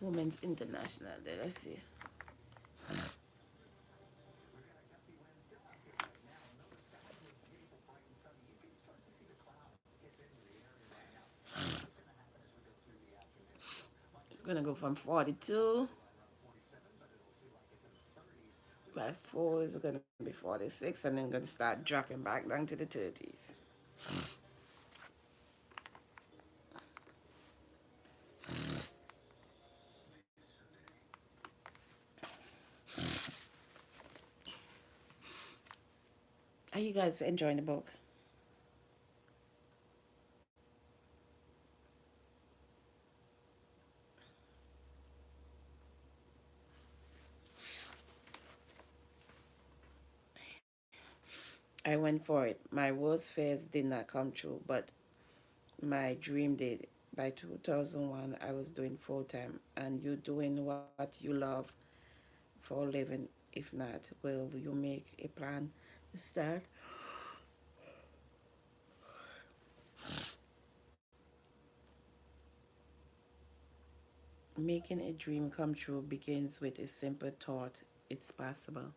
Women's International, let's see. It's gonna go from 42 by 4 is gonna be 46 and then gonna start dropping back down to the 30s. Are you guys enjoying the book? I went for it. My worst fears did not come true, but my dream did. By 2001, I was doing full time, and you doing what you love for a living. If not, will you make a plan to start? Making a dream come true begins with a simple thought: it's possible.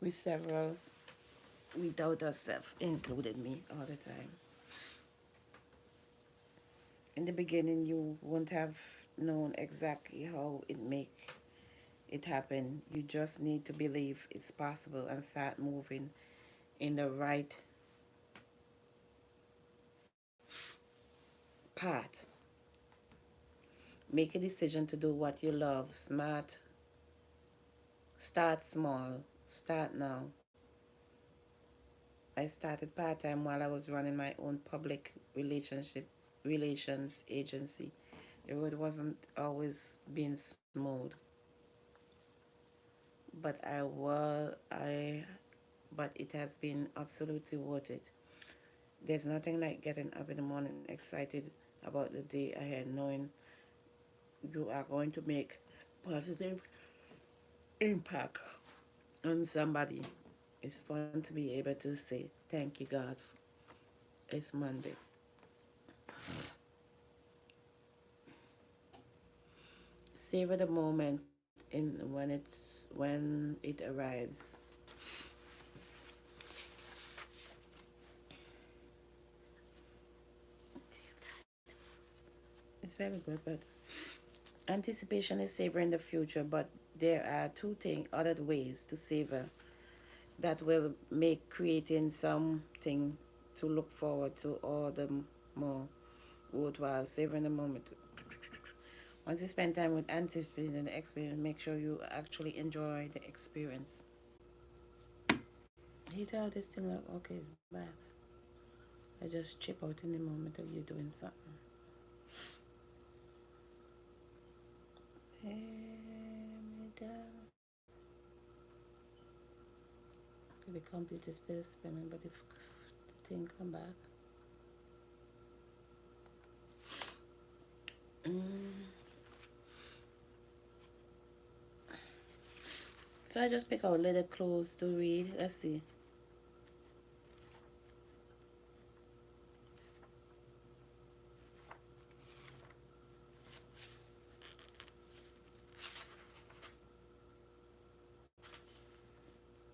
We several, we doubt ourselves, included me, all the time. In the beginning, you won't have known exactly how it make it happen. You just need to believe it's possible and start moving in the right path. Make a decision to do what you love. Smart. Start small. Start now. I started part time while I was running my own public relations agency. The road wasn't always being smooth, but but it has been absolutely worth it. There's nothing like getting up in the morning excited about the day ahead, knowing you are going to make positive impact on somebody. It's fun to be able to say thank you, God. It's Monday. Savor the moment in when it arrives. It's very good, but anticipation is savoring the future. But there are other ways to savor that will make creating something to look forward to all the more worthwhile. Savoring the moment. Once you spend time with anticipating the experience, make sure you actually enjoy the experience. He thought this thing like, okay, it's bad. I just chip out in the moment of you doing something. Hey, me down. The computer still spinning, but if the thing come back. Mm. So I just pick out little clues to read. Let's see.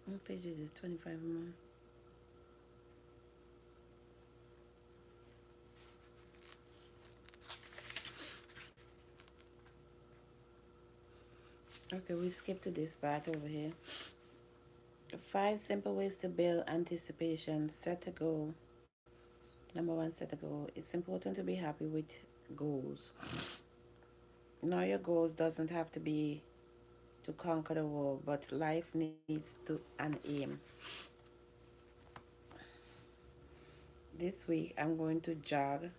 What page is it? 25 more. Okay, we skip to this part over here. 5 simple ways to build anticipation. Set a goal. Number one, set a goal. It's important to be happy with goals. Know your goals doesn't have to be to conquer the world, but life needs to an aim. This week I'm going to jog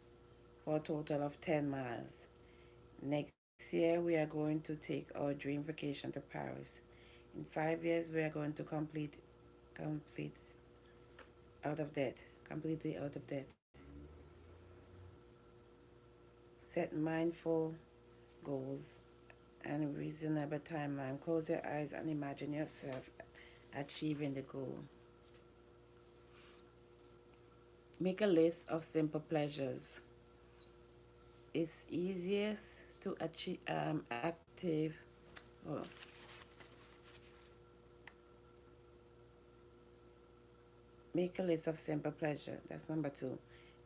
for a total of 10 miles. Next year we are going to take our dream vacation to Paris. In 5 years we are going to complete out of debt, completely out of debt. Set mindful goals and reasonable timeline. Close your eyes and imagine yourself achieving the goal. Make a list of simple pleasures. It's easiest to achieve active. Oh, make a list of simple pleasure. That's number two.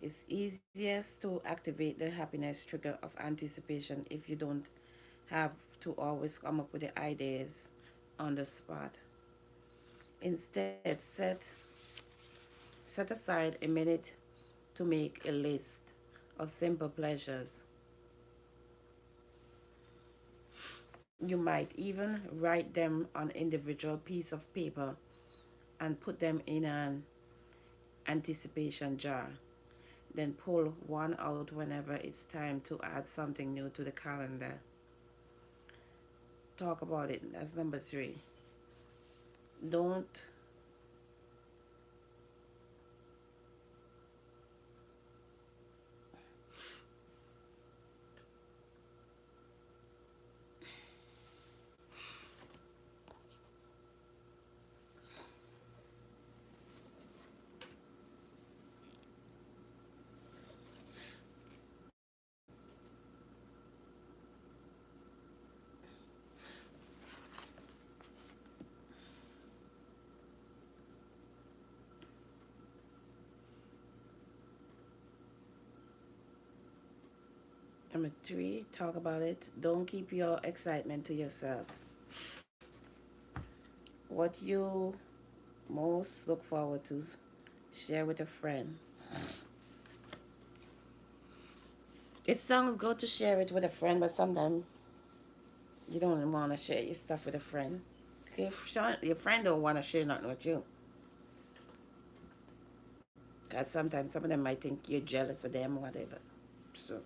It's easiest to activate the happiness trigger of anticipation if you don't have to always come up with the ideas on the spot. Instead, set aside a minute to make a list of simple pleasures. You might even write them on individual piece of paper and put them in an anticipation jar. Then pull one out whenever it's time to add something new to the calendar. Talk about it. That's number three. Don't Number three, talk about it. Don't keep your excitement to yourself. What you most look forward to, share with a friend. It sounds good to share it with a friend, but sometimes you don't want to share your stuff with a friend. If your friend don't want to share nothing with you, because sometimes some of them might think you're jealous of them or whatever. So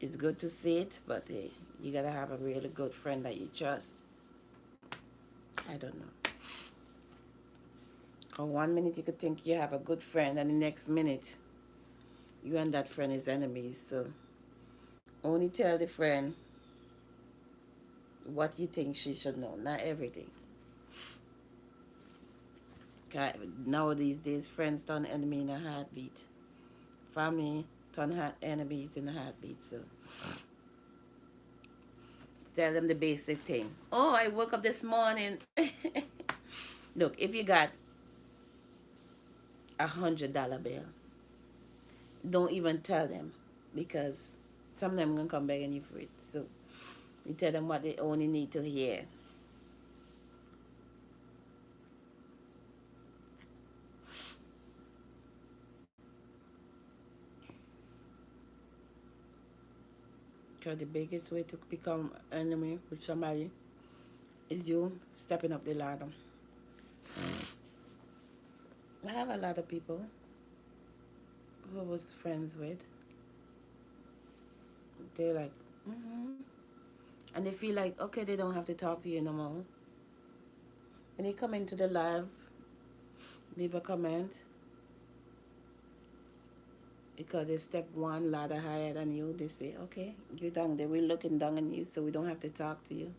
it's good to say it, but you gotta have a really good friend that you trust. I don't know. Or 1 minute you could think you have a good friend, and the next minute you and that friend is enemies. So only tell the friend what you think she should know, not everything. 'Cause now these days, friends turn enemy in a heartbeat. Family turn enemies in a heartbeat. So tell them the basic thing. Oh, I woke up this morning. Look, if you got $100 bill, don't even tell them, because some of them gonna come begging you for it. So you tell them what they only need to hear. Because the biggest way to become enemy with somebody is you stepping up the ladder. I have a lot of people who I was friends with. They're like, mm-hmm. And they feel like, okay, they don't have to talk to you no more. When you come into the live, leave a comment, because they step one ladder higher than you. They say, okay, you're down there. We're looking down on you, so we don't have to talk to you.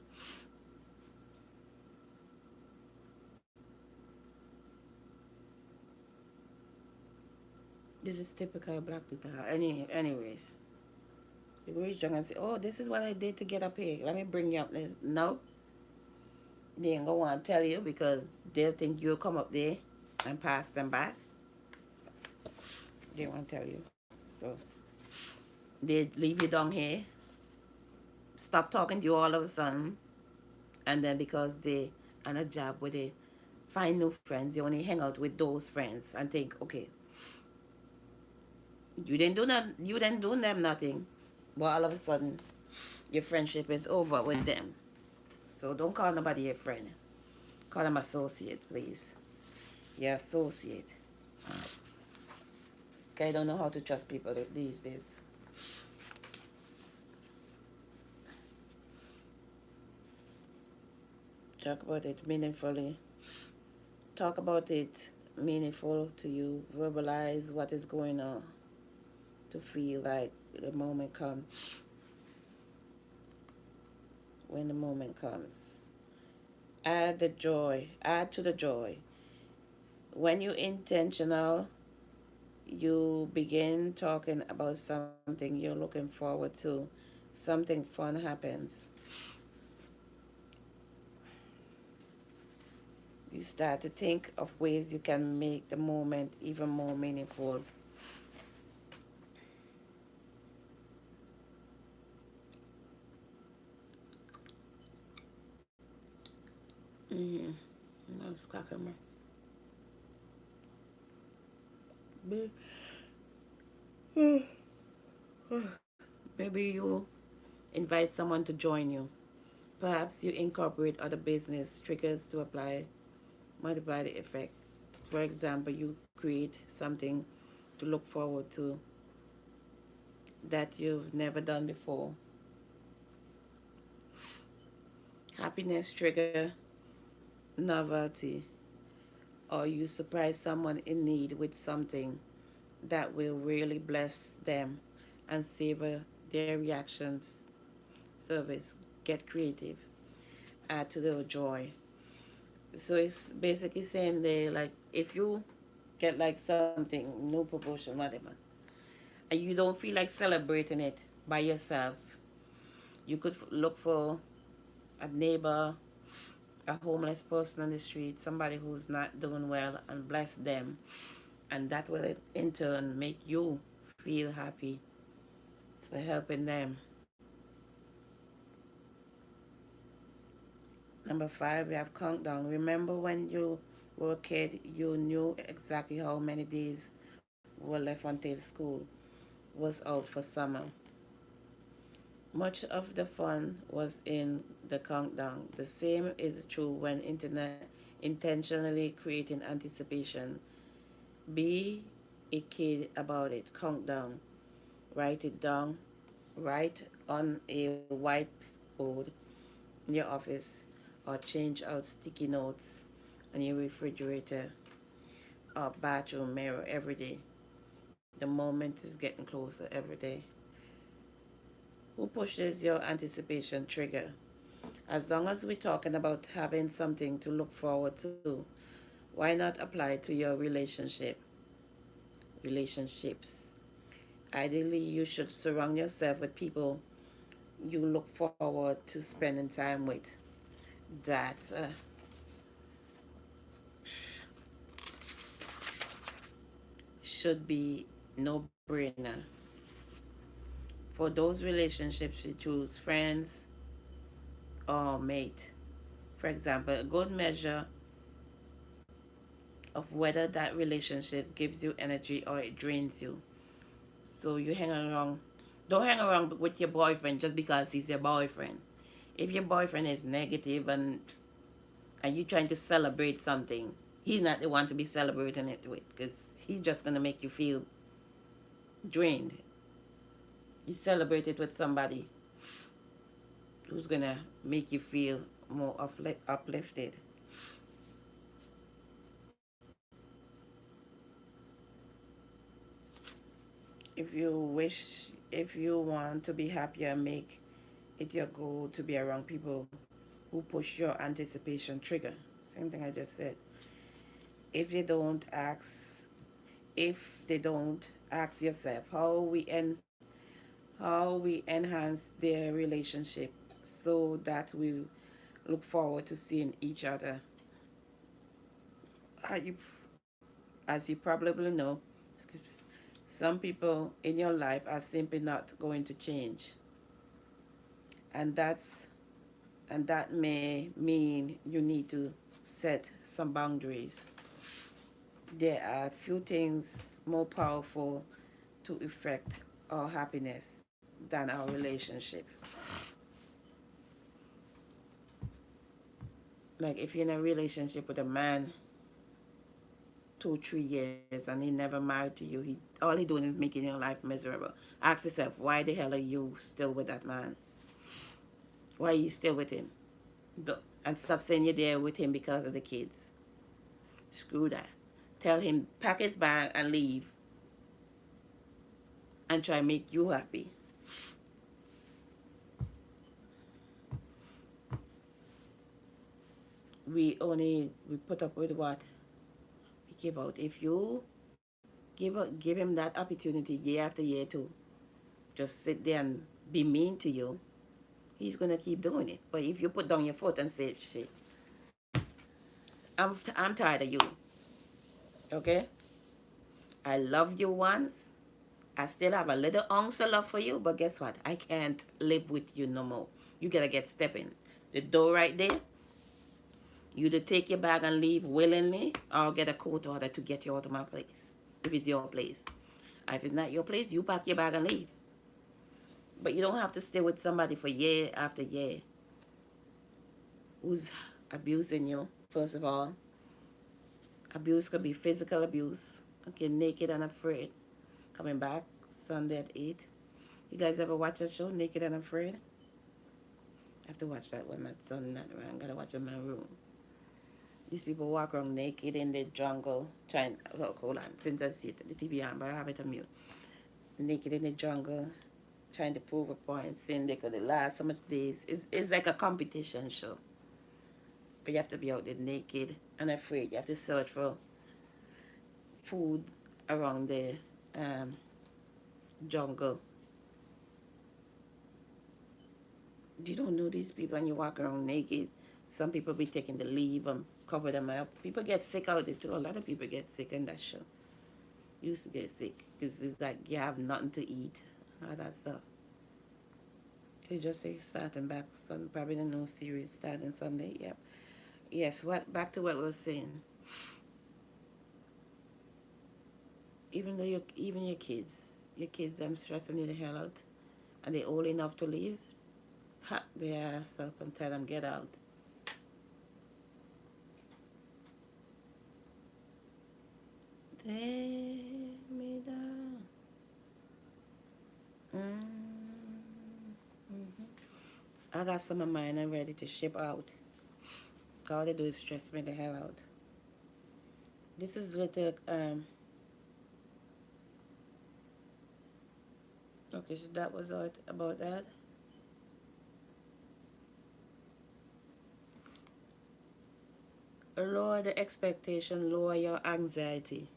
This is typical of black people. Anyways, they go reach down and say, oh, this is what I did to get up here. Let me bring you up this. No, they ain't gonna want to tell you, because they'll think you'll come up there and pass them back. They won't tell you. So they leave you down here, stop talking to you all of a sudden, and then because they on a job where they find new friends, you only hang out with those friends and think, okay, you didn't do them nothing, but all of a sudden your friendship is over with them. So don't call nobody your friend. Call them associate, please. Your associate. Okay, I don't know how to trust people these days. Talk about it meaningfully. Talk about it meaningful to you. Verbalize what is going on to feel like the moment comes. When the moment comes, add the joy. Add to the joy. When you're intentional, you begin talking about something you're looking forward to. Something fun happens. You start to think of ways you can make the moment even more meaningful. Mm-hmm. That's cracking me. Maybe you invite someone to join you. Perhaps you incorporate other business triggers to multiply the effect. For example, you create something to look forward to that you've never done before. Happiness trigger novelty, or you surprise someone in need with something that will really bless them and savor their reactions. Service, get creative, add to their joy. So it's basically saying they, like, if you get like something, no promotion, whatever, and you don't feel like celebrating it by yourself, you could look for a neighbor, a homeless person on the street, somebody who's not doing well, and bless them. And that will in turn make you feel happy for helping them. Number 5, we have countdown. Remember when you were a kid, you knew exactly how many days were left until school was out for summer. Much of the fun was in the countdown. The same is true when internet intentionally creating anticipation. Be a kid about it. Countdown. Write it down. Write on a whiteboard in your office or change out sticky notes on your refrigerator or bathroom mirror every day. The moment is getting closer every day. Who pushes your anticipation trigger? As long as we're talking about having something to look forward to, why not apply it to your relationships? Ideally, you should surround yourself with people you look forward to spending time with. That should be no brainer. For those relationships, you choose friends or mate. For example, a good measure of whether that relationship gives you energy or it drains you. So you hang around, don't hang around with your boyfriend just because he's your boyfriend. If your boyfriend is negative and you trying to celebrate something, he's not the one to be celebrating it with because he's just gonna make you feel drained. You celebrate it with somebody who's gonna make you feel more uplifted. If you want to be happier, make it your goal to be around people who push your anticipation trigger. Same thing I just said. If they don't ask, if they don't ask yourself how we enhance their relationship so that we look forward to seeing each other. You, as you probably know, some people in your life are simply not going to change, and that may mean you need to set some boundaries. There are few things more powerful to affect our happiness than our relationship. Like if you're in a relationship with a man 2 3 years and he never married to you, he all he doing is making your life miserable. Ask yourself, why the hell are you still with that man? Why are you still with him? And stop saying you're there with him because of the kids. Screw that. Tell him pack his bag and leave and try to make you happy. We put up with what we give out. If you give him that opportunity year after year to just sit there and be mean to you, he's gonna keep doing it. But if you put down your foot and say, shit, I'm tired of you. Okay? I loved you once. I still have a little ounce of love for you, but guess what? I can't live with you no more. You gotta get stepping. The door right there. You either take your bag and leave willingly or get a court order to get you out of my place. If it's your place. If it's not your place, you pack your bag and leave. But you don't have to stay with somebody for year after year who's abusing you, first of all. Abuse could be physical abuse. Okay, naked and afraid. Coming back Sunday at 8. You guys ever watch that show, Naked and Afraid? I have to watch that when my son not around. Gotta watch it in my room. These people walk around naked in the jungle, trying. Oh, hold on, since I see it, the TV on, but I have it on mute. Naked in the jungle, trying to prove a point, saying they could last so much days. It's like a competition show. But you have to be out there naked and afraid. You have to search for food around the jungle. You don't know these people and you walk around naked. Some people be taking the leave and cover them up. People get sick out there too. A lot of people get sick in that show. Used to get sick because it's like you have nothing to eat, all that stuff. They just say starting back, some probably the new series starting Sunday. Yep. Yes. What? Back to what we were saying. Even though even your kids them stressing you the hell out, and they old enough to leave, pack their ass up and tell them get out. Take me down. Mm-hmm. I got some of mine and ready to ship out. All they do is stress me the hell out. This is little okay, so that was all about that. Lower the expectation, lower your anxiety.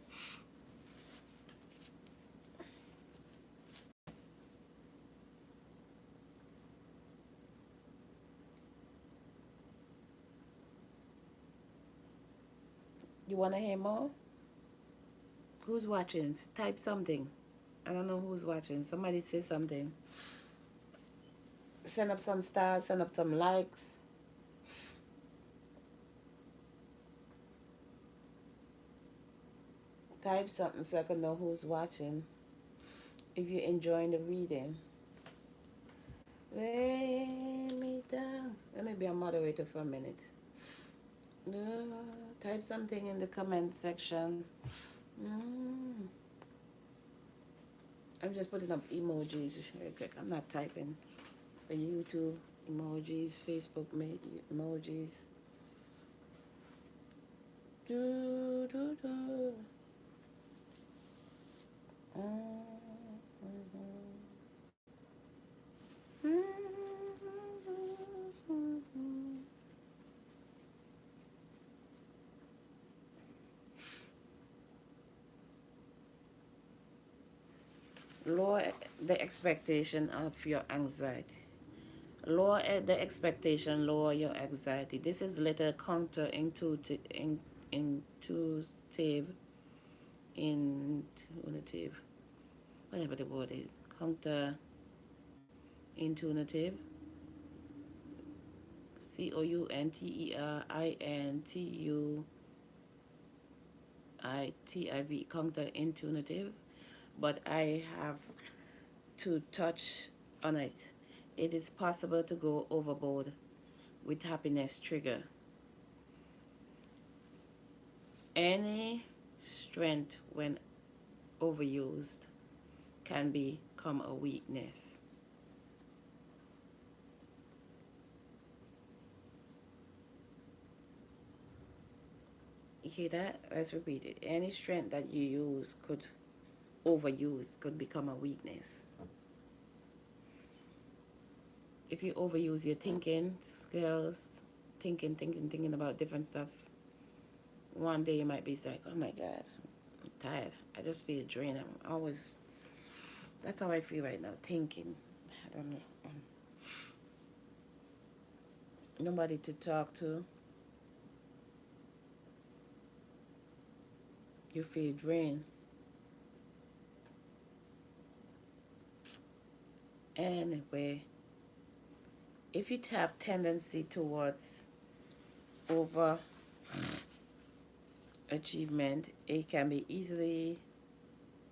You wanna hear more? Who's watching? Type something. I don't know who's watching. Somebody say something. Send up some stars, send up some likes. Type something so I can know who's watching. If you're enjoying the reading. Lay me down. Let me be a moderator for a minute. Type something in the comment section. Mm. I'm just putting up emojis real quick. I'm not typing. For YouTube, emojis, Facebook emojis. Do, do, do. Lower the expectation of your anxiety. Lower the expectation, lower your anxiety. This is little counterintuitive, intuitive, intuitive, whatever the word is. Counterintuitive. COUNTERINTUITIV. Counterintuitive. But I have to touch on it. It is possible to go overboard with happiness trigger. Any strength when overused can become a weakness. You hear that? Let's repeat it. Any strength that you use could overuse could become a weakness. If you overuse your thinking skills, thinking about different stuff, one day you might be like, oh my God, I'm tired. I just feel drained. I'm always, that's how I feel right now, thinking. I don't know. Nobody to talk to. You feel drained. Anyway, if you have tendency towards over achievement, it can be easy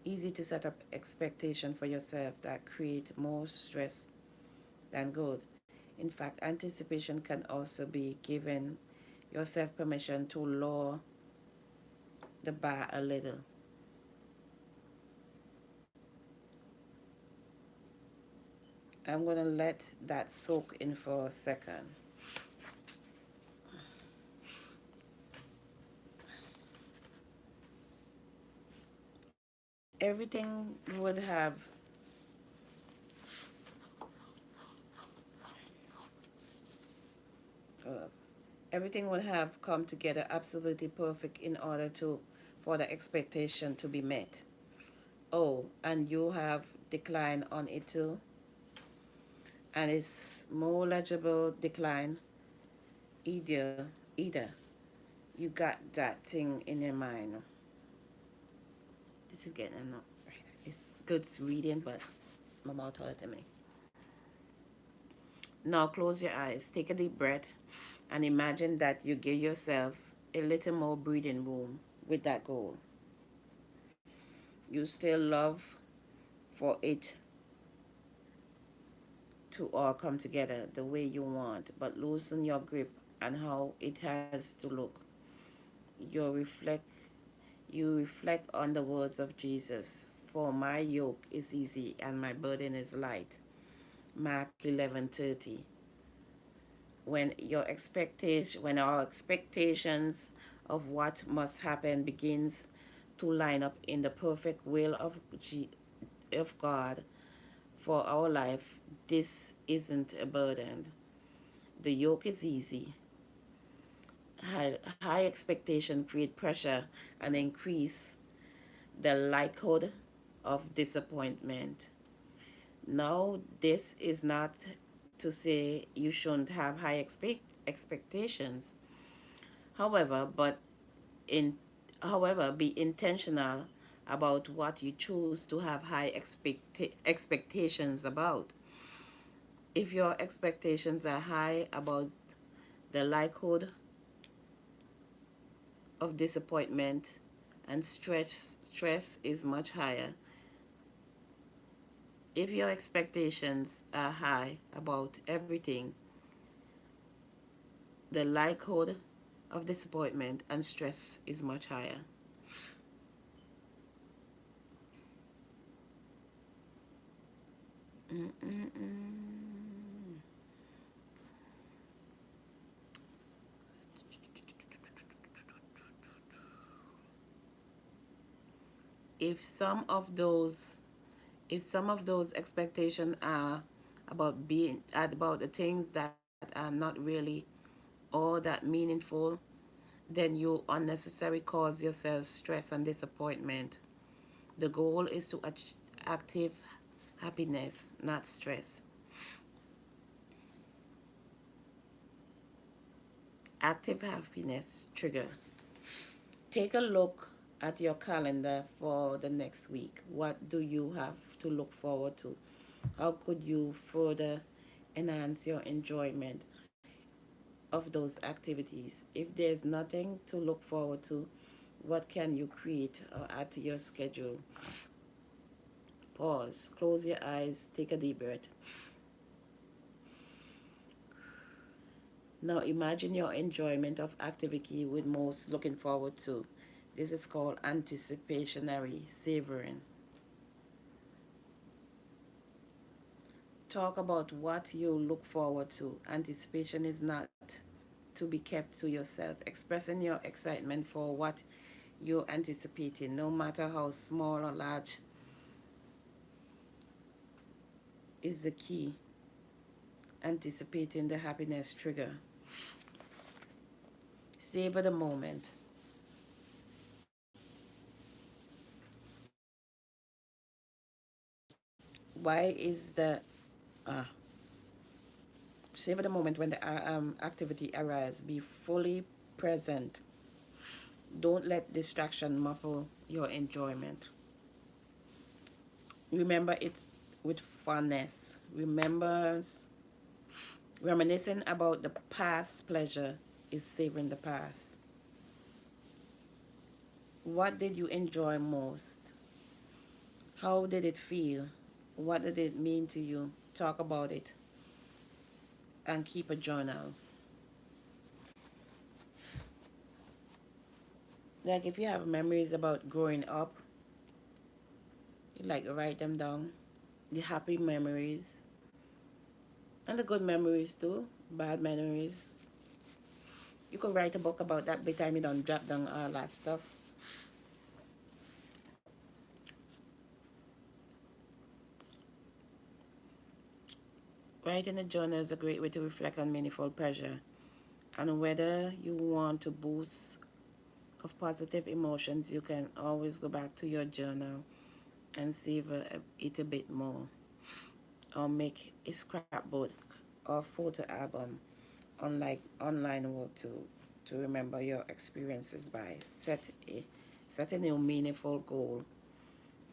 to set up expectation for yourself that create more stress than good. In fact, anticipation can also be giving yourself permission to lower the bar a little. I'm going to let that soak in for a second. Everything would have everything would have come together absolutely perfect in order for the expectation to be met. Oh, and you have decline on it too, and it's more legible decline. Either you got that thing in your mind. This is getting enough. It's good reading, but my mouth hurting me. Now close your eyes, take a deep breath, and imagine that you give yourself a little more breathing room with that goal. You still love for it to all come together the way you want, but loosen your grip and how it has to look. You reflect you reflect on the words of Jesus. For my yoke is easy and my burden is light. Mark 11:30. When our expectations of what must happen begins to line up in the perfect will of God for our life, this isn't a burden. The yoke is easy. High expectation create pressure and increase the likelihood of disappointment. Now, this is not to say you shouldn't have high expectations. However, but in however, be intentional about what you choose to have high expectations about. If your expectations are high about the likelihood of disappointment and stress is much higher. If your expectations are high about everything, the likelihood of disappointment and stress is much higher. Mm-mm-mm. If some of those if some of those expectations are about the things that are not really all that meaningful, then you unnecessarily cause yourself stress and disappointment. The goal is to achieve active happiness, not stress. Active happiness trigger. Take a look at your calendar for the next week. What do you have to look forward to? How could you further enhance your enjoyment of those activities? If there's nothing to look forward to, what can you create or add to your schedule? Pause, close your eyes, take a deep breath. Now imagine your enjoyment of activity with most looking forward to. This is called anticipationary savoring. Talk about what you look forward to. Anticipation is not to be kept to yourself. Expressing your excitement for what you're anticipating, no matter how small or large, is the key. Anticipating the happiness trigger. Savor the moment. Why is the uh, savor the moment when the activity arises? Be fully present. Don't let distraction muffle your enjoyment. Remember it with fondness. Remembers Reminiscing about the past pleasure is savoring the past. What did you enjoy most? How did it feel? What did it mean to you? Talk about it and keep a journal. Like if you have memories about growing up, you like write them down. The happy memories and the good memories too. Bad memories. You could write a book about that by the time you don't drop down all that stuff. Writing a journal is a great way to reflect on meaningful pleasure and whether you want to boost of positive emotions, you can always go back to your journal and savor it a bit more, or make a scrapbook or photo album, unlike online work to remember your experiences by. Set a new meaningful goal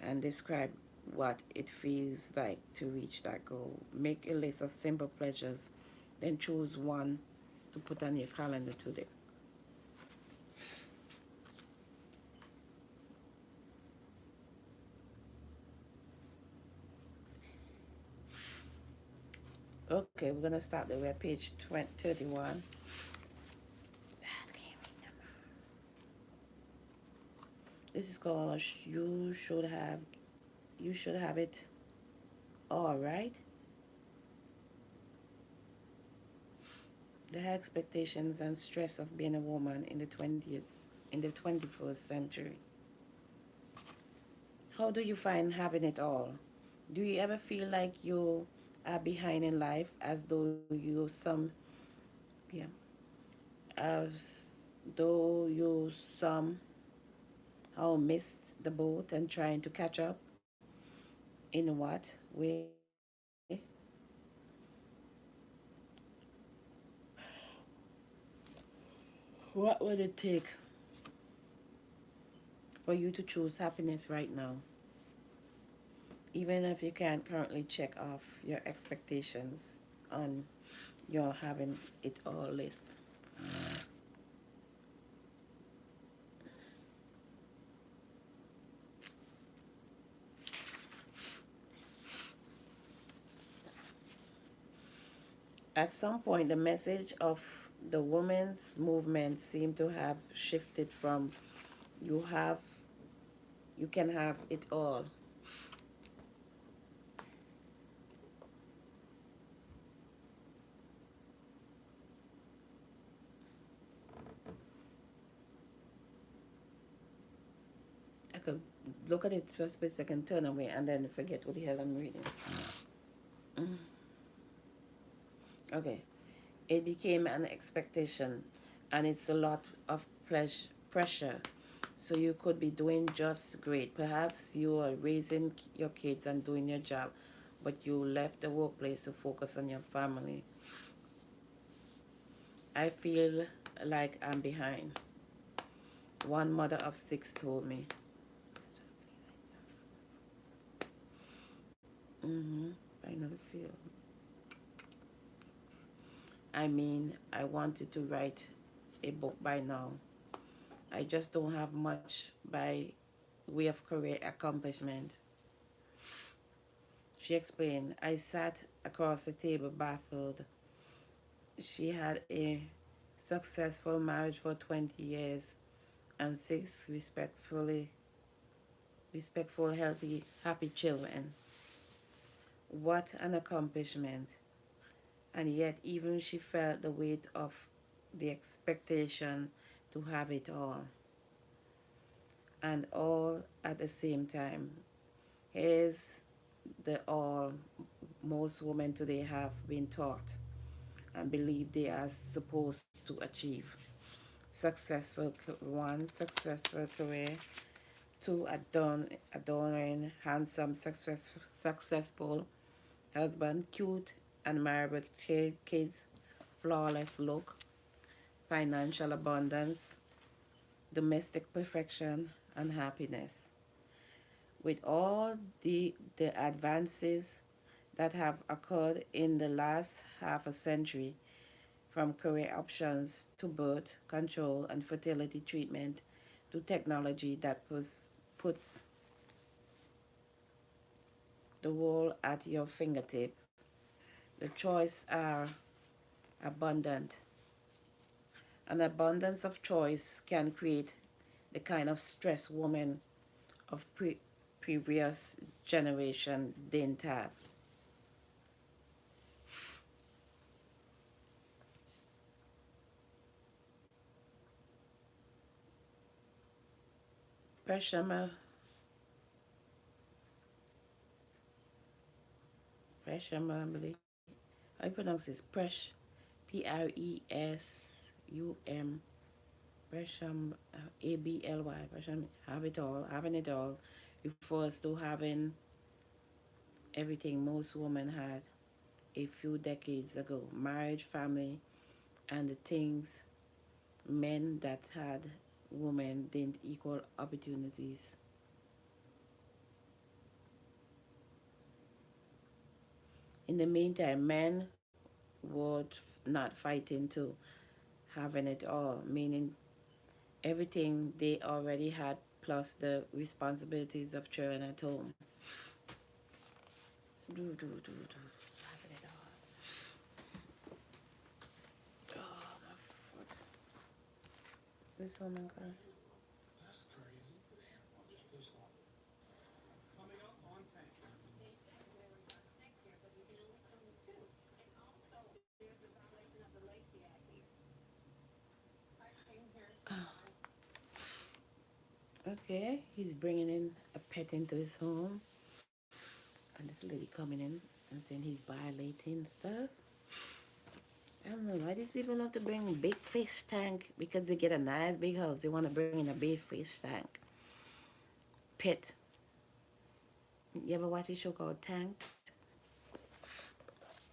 and describe what it feels like to reach that goal. Make a list of simple pleasures, then choose one to put on your calendar today. Okay, we're gonna start the web page 31. This is called you should have it all right. The expectations and stress of being a woman in the 21st century. How do you find having it all? Do you ever feel like you are behind in life as though yeah, as though you somehow missed the boat and trying to catch up? In what way? What would it take for you to choose happiness right now? Even if you can't currently check off your expectations on your having it all list. At some point, the message of the women's movement seemed to have shifted from you have you can have it all. I could look at it for a split second, turn away, and then forget what the hell I'm reading. Mm. Okay. It became an expectation, and it's a lot of pressure. So you could be doing just great. Perhaps you are raising your kids and doing your job, but you left the workplace to focus on your family. I feel like I'm behind. One mother of six told me. Mm-hmm. I know the feel. I mean, I wanted to write a book by now. I just don't have much by way of career accomplishment. She explained. I sat across the table baffled. She had a successful marriage for 20 years and six respectful, healthy, happy children. What an accomplishment. And yet, even she felt the weight of the expectation to have it all. And all at the same time. Here's the all most women today have been taught and believe they are supposed to achieve. Successful career, two, adoring, handsome, successful husband, cute and married with kids, flawless look, financial abundance, domestic perfection, and happiness. With all the advances that have occurred in the last half a century, from career options to birth control and fertility treatment to technology that puts the world at your fingertip. The choices are abundant. An abundance of choice can create the kind of stress women of previous generation didn't have. Pressure, pressure, how you pronounce this? Presum, Pressure, ABLY, pressure, have it all, having it all refers to having everything most women had a few decades ago: marriage, family, and the things men that had women didn't equal opportunities. In the meantime, men were not fighting to having it all, meaning everything they already had plus the responsibilities of children at home. Do. Having it all. Oh, my foot. This woman girl. Okay, he's bringing in a pet into his home, and this lady coming in and saying he's violating stuff. I don't know why these people have to bring big fish tank because they get a nice big house. They want to bring in a big fish tank. Pet. You ever watch a show called Tank?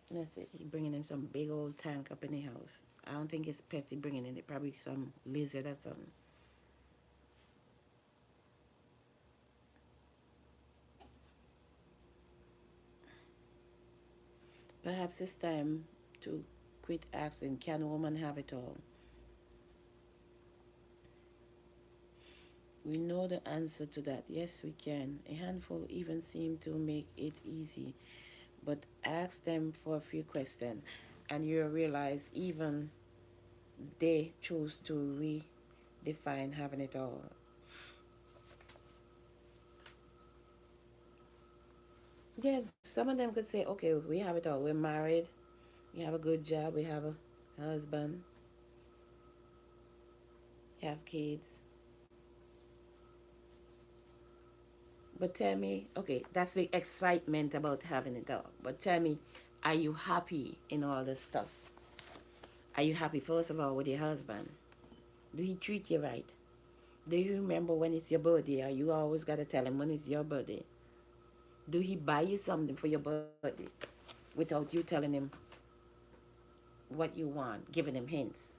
That's it. He bringing in some big old tank up in the house. I don't think it's pets he bringing in. It probably some lizard or something. Perhaps it's time to quit asking, can a woman have it all? We know the answer to that. Yes, we can. A handful even seem to make it easy. But ask them for a few questions, and you'll realize even they choose to redefine having it all. Yeah, some of them could say, okay, we have it all. We're married. We have a good job. We have a husband. We have kids. But tell me, okay, that's the excitement about having it all. But tell me, are you happy in all this stuff? Are you happy, first of all, with your husband? Do he treat you right? Do you remember when it's your birthday? Or you always got to tell him when it's your birthday? Do he buy you something for your birthday without you telling him what you want, giving him hints?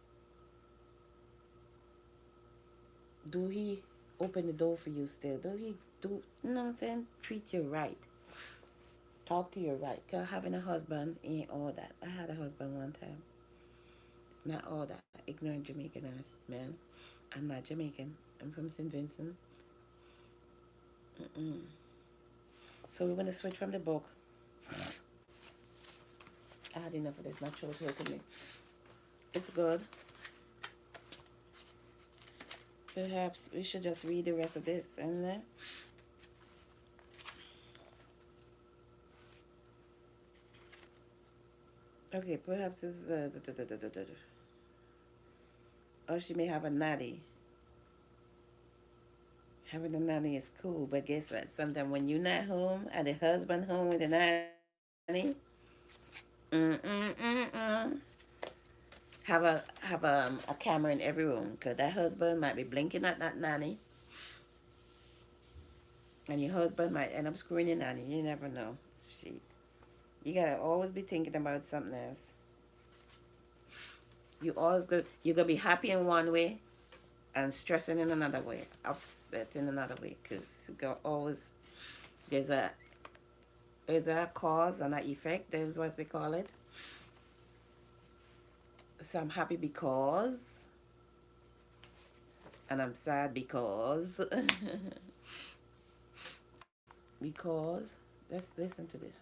Do he open the door for you still? Do he do, you know what I'm saying? Treat you right. Talk to you right. Because having a husband ain't all that. I had a husband one time. It's not all that. Ignorant Jamaican ass man. I'm not Jamaican. I'm from St. Vincent. Mm-mm. So we're going to switch from the book. I had enough of this. My throat hurting me. It's good. Perhaps we should just read the rest of this and then. Okay, perhaps this is or she may have a nanny. Having a nanny is cool, but guess what? Sometimes when you're not home and the husband home with the nanny, mm-mm-mm-mm. Have a camera in every room because that husband might be blinking at that nanny, and your husband might end up screwing your nanny. You never know. She, you gotta always be thinking about something else. You're gonna be happy in one way and stressing in another way, upset in another way, because always there's a there's a cause and an effect. There's what they call it. So I'm happy because, and I'm sad because, because let's listen to this.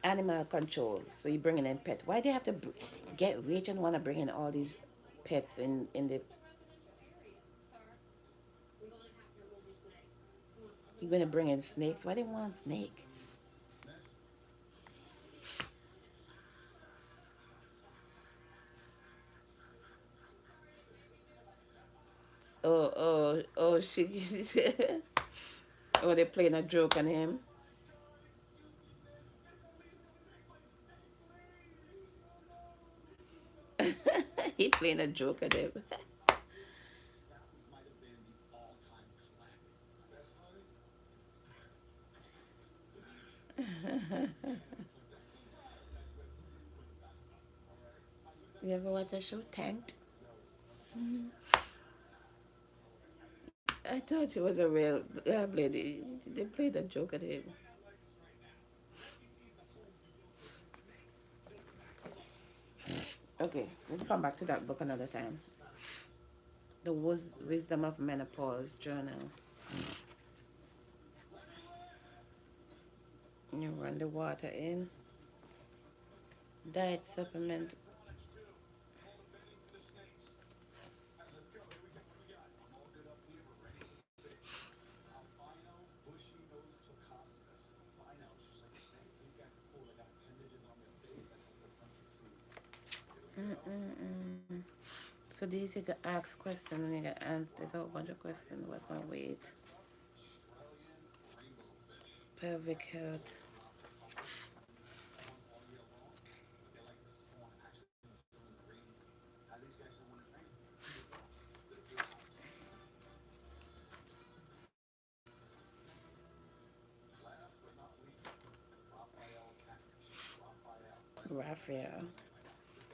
Animal control. So you're bringing in pet. Why do you have to get rich and want to bring in all these pets in the? You're gonna bring in snakes. Why do you want snake? Oh, she. Or they playing a joke on him. He playing a joke at him. You ever watch a show, Tanked? I thought she was a real lady. They played a joke at him. Okay, we'll come back to that book another time. The Wisdom of Menopause Journal. You run the water in. Diet supplement. Mm-mm-mm. So these you can ask questions and you can answer. There's a whole bunch of questions. What's my weight? Pelvic health. Raphael.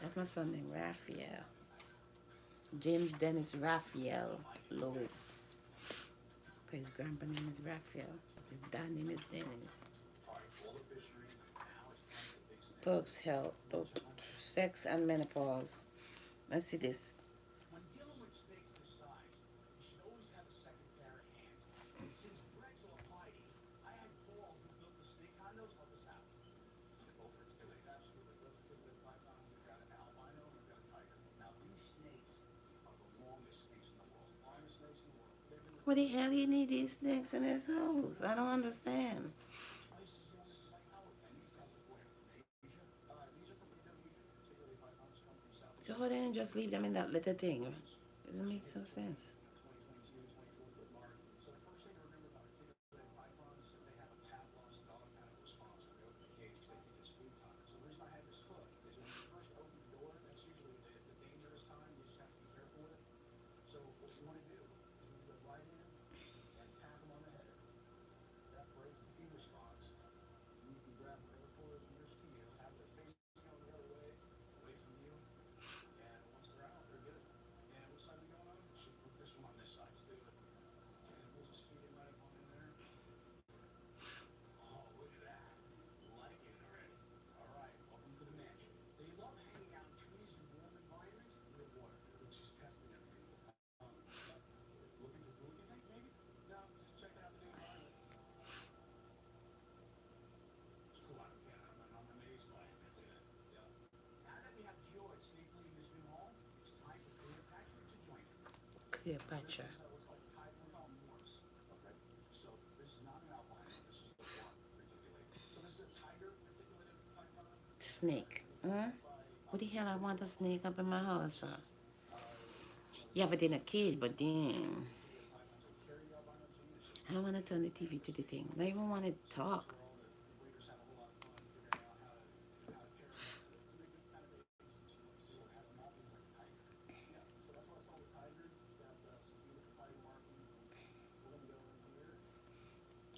That's my son name, Raphael. James Dennis Raphael Lewis. So his grandpa name is Raphael. His dad name is Dennis. Perks health. Oh, sex and menopause. Let's see this. What the hell he need these snakes in his house? I don't understand. So how they just leave them in that little thing? Doesn't make some sense. Cleopatra. Snake. Huh? What the hell I want a snake up in my house for? You have it in a cage, but damn. I don't want to turn the TV to the thing. I don't even want to talk.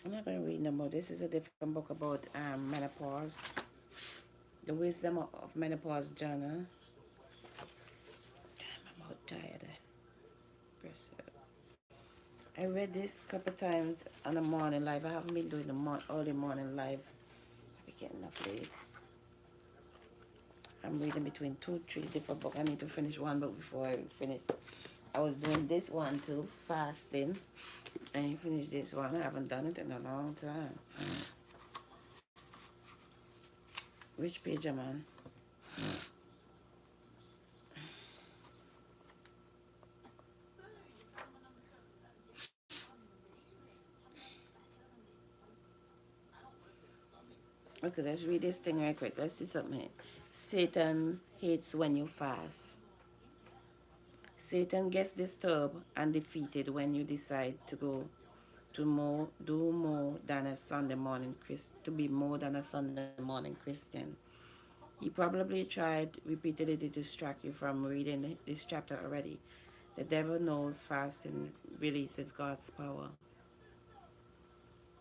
I'm not going to read no more. This is a different book about menopause. The Wisdom of Menopause Journal. I'm about tired. I read this a couple times on the morning live. I haven't been doing the early morning live. I'm getting up late. I'm reading between 3 different books. I need to finish one book before I finish. I was doing this one too, fasting. I finished this one. I haven't done it in a long time. Which page am I on? Okay, let's read this thing right quick. Let's see something. Satan hates when you fast. Satan gets disturbed and defeated when you decide to go do more than a Sunday morning to be more than a Sunday morning Christian. He probably tried repeatedly to distract you from reading this chapter already. The devil knows fasting releases God's power.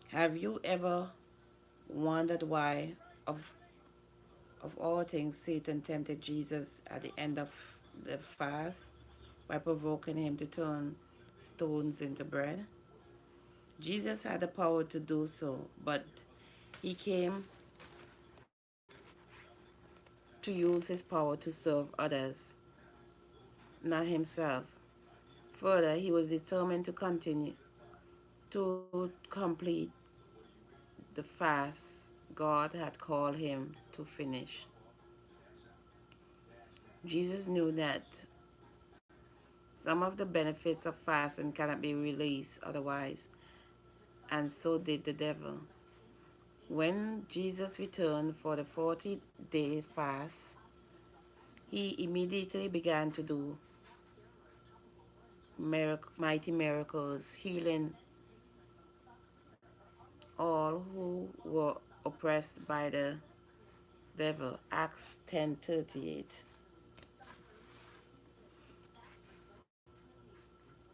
Have you ever wondered why, of of all things, Satan tempted Jesus at the end of the fast by provoking him to turn stones into bread? Jesus had the power to do so, but he came to use his power to serve others, not himself. Further, he was determined to continue to complete the fast God had called him to finish. Jesus knew that some of the benefits of fasting cannot be released otherwise, and so did the devil. When Jesus returned for the 40-day fast, he immediately began to do mighty miracles, healing all who were oppressed by the devil. Acts 10:38.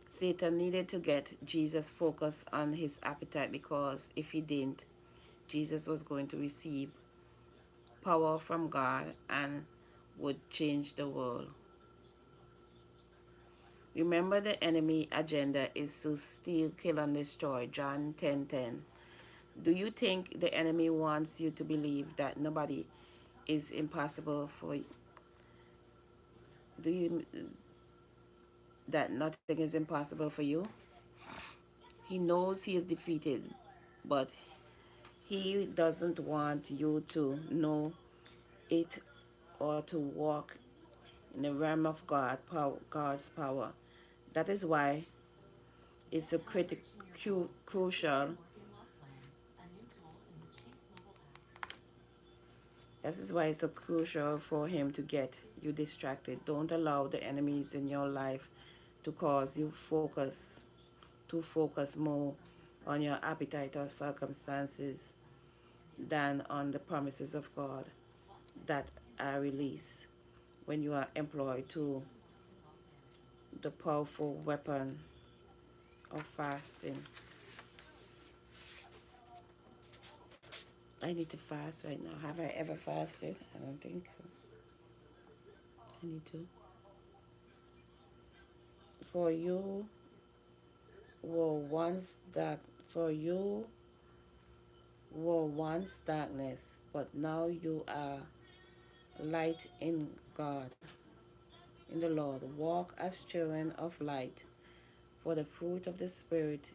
Satan needed to get Jesus focused on his appetite, because if he didn't, Jesus was going to receive power from God and would change the world. Remember, the enemy agenda is to steal, kill, and destroy. John 10:10. Do you think the enemy wants you to believe that nobody is impossible for you? Do you that nothing is impossible for you? He knows he is defeated, but he doesn't want you to know it or to walk in the realm of God's power. That is why it's a crucial. This is why it's so crucial for him to get you distracted. Don't allow the enemies in your life to cause you to focus more on your appetite or circumstances than on the promises of God that are released when you are employed to the powerful weapon of fasting. I need to fast right now. Have I ever fasted? I don't think so. I need to. For you were once dark. For you were once darkness, but now you are light in God, in the Lord. Walk as children of light, for the fruit of the Spirit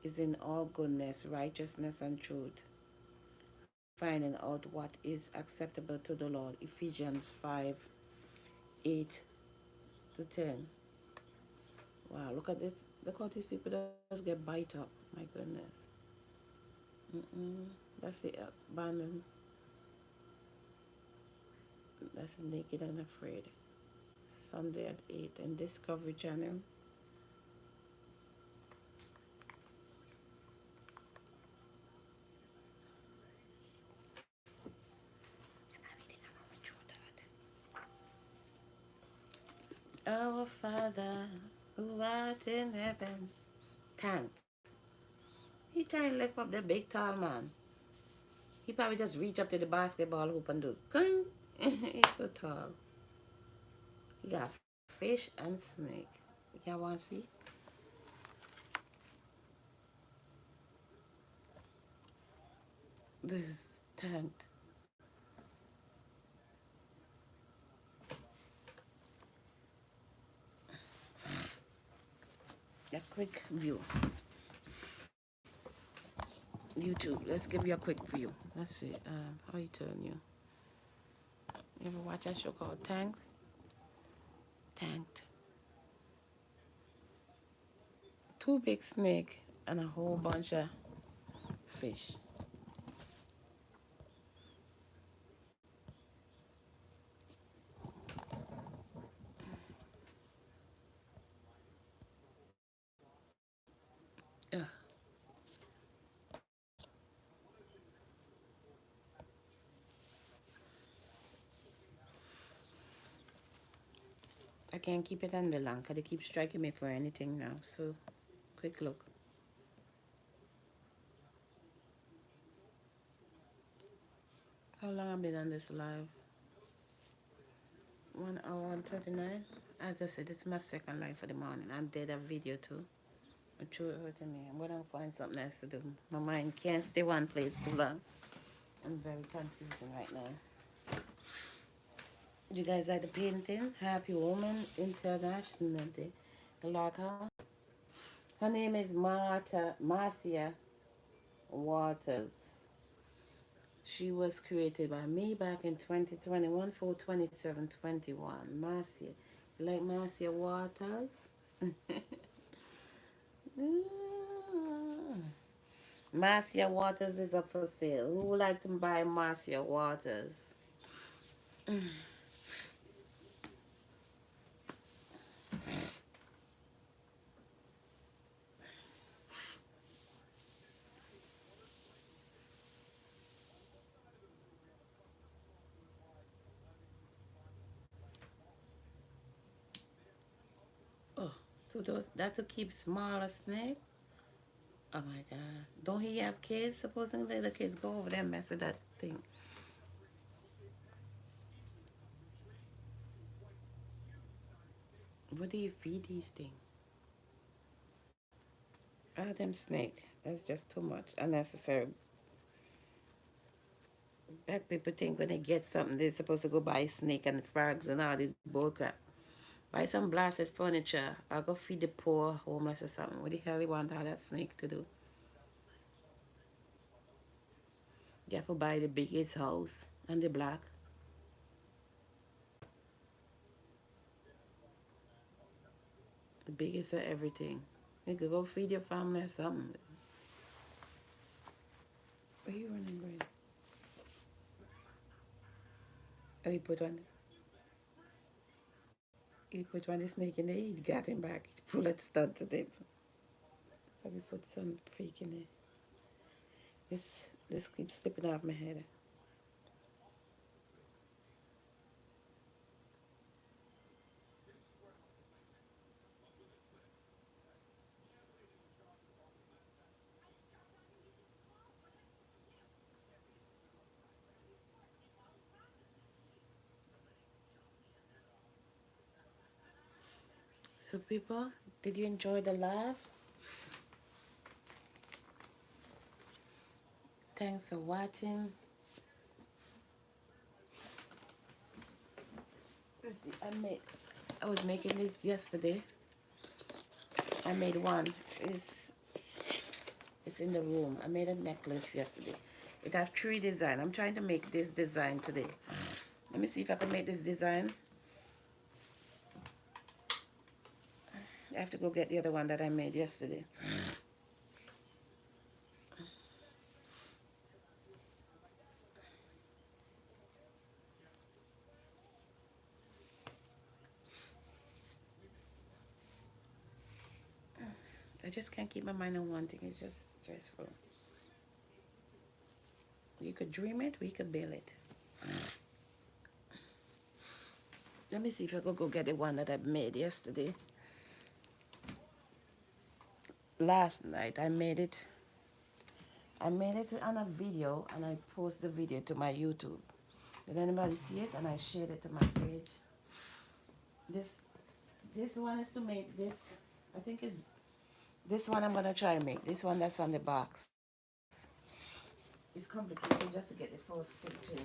is in all goodness, righteousness, and truth, finding out what is acceptable to the Lord. Ephesians 5:8-10. Wow, look at this. Look how these people just get bite up. My goodness. That's the abandoned. That's the Naked and Afraid. Sunday at 8 and Discovery Channel. Our Father, who art in heaven. Tank. He trying to lift up the big tall man. He probably just reach up to the basketball hoop and do gung. He's so tall. He got fish and snake. Y'all want to see? This is tanked. A quick view. YouTube. Let's give you a quick view. Let's see. How you turn you? You ever watch a show called Tanked? Tanked. Two big snake and a whole bunch of fish. Ugh. I can't keep it on the long because they keep striking me for anything now. So, quick look. How long I've been on this live? 1 hour and 39. As I said, it's my second live for the morning. I did a video too. I'm sure it hurting me. I'm gonna find something else to do. My mind can't stay one place too long. I'm very confusing right now. You guys like the painting? Happy Woman International Day. You like her? Her name is Marcia Waters. She was created by me back in 2021 for 2721. Marcia. You like Marcia Waters? Marcia Waters is up for sale. Who would like to buy Marcia Waters? Oh, so that to keep smaller snake? Oh my God. Don't he have kids? Supposedly the kids go over there and mess with that thing. What do you feed these things? Ah, them snake. That's just too much. Unnecessary. Black people think when they get something, they're supposed to go buy snake and frogs and all this bullcrap. Buy some blasted furniture. I'll go feed the poor, homeless or something. What the hell you want all that snake to do? You have to buy the biggest house and the black. The biggest of everything. You could go feed your family or something. Where you running, Greg? Oh, he put one the snake in there, he got him back. He pulled it stud to them. Probably put some freak in there. This keeps slipping off my head. So people, did you enjoy the live? Thanks for watching. Let's see, I was making this yesterday. I made one. It's in the room. I made a necklace yesterday. It has 3 designs. I'm trying to make this design today. Let me see if I can make this design. I have to go get the other one that I made yesterday. I just can't keep my mind on one thing. It's just stressful. You could dream it, we could build it. Let me see if I could go get the one that I made yesterday. Last night I made it. I made it on a video and I posted the video to my YouTube. Did anybody see it? And I shared it to my page. This one is to make this. I think it's this one I'm gonna try and make. This one that's on the box. It's complicated just to get the full stitch in.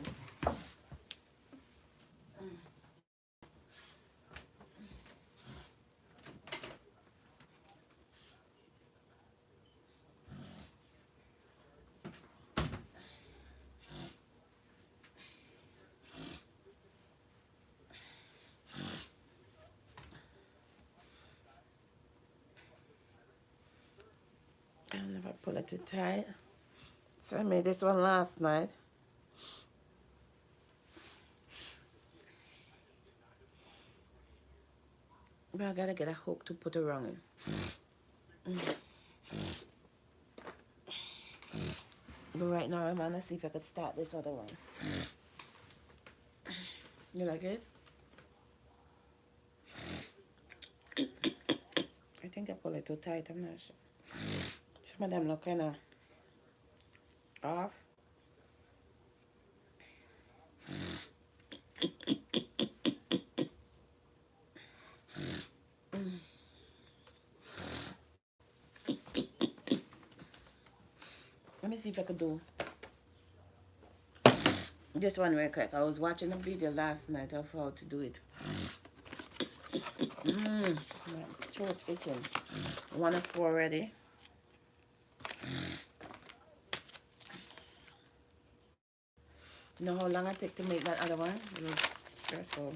I don't know if I pull it too tight. So I made this one last night. But I gotta get a hook to put around it. But right now I'm gonna see if I could start this other one. You like it? I think I pull it too tight, I'm not sure. Some of them look kind of off. Let me see if I could do this one real quick. I was watching a video last night of how to do it. My throat itching. One of four already. You know how long it take to make that other one? It was stressful.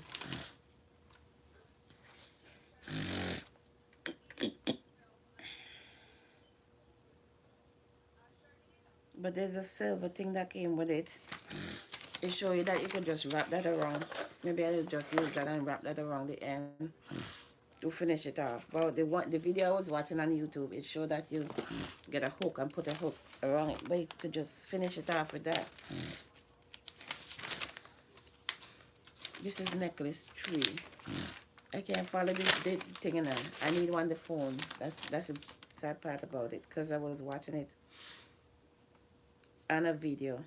But there's a silver thing that came with it. It show you that you could just wrap that around. Maybe I'll just use that and wrap that around the end to finish it off. But the video I was watching on YouTube, it showed that you get a hook and put a hook around it. But you could just finish it off with that. This is necklace 3. I can't follow this thing in. I need one on the phone. That's the sad part about it, because I was watching it on a video.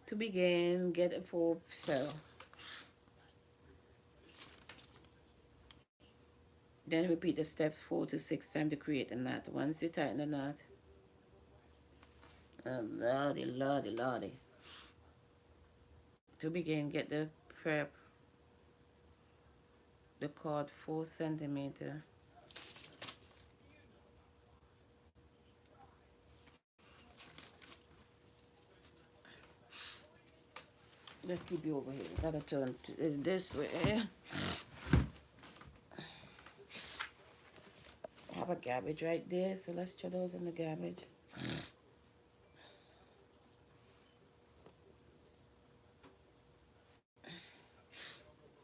To begin, get a full cell. Then repeat the steps 4 to 6 times to create a knot. Once you tighten the knot, lordy, lordy, lordy. To begin, get the prep, the cord 4 centimeter. Let's keep you over here. Gotta turn is this way. I have a garbage right there, so let's throw those in the garbage.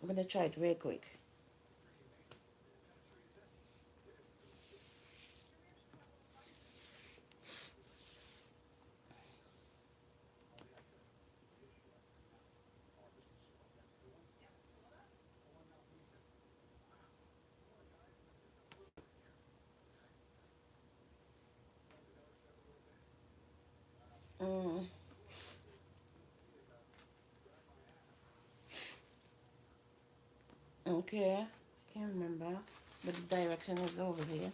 I'm gonna try it real quick. Okay, I can't remember, but the direction is over here.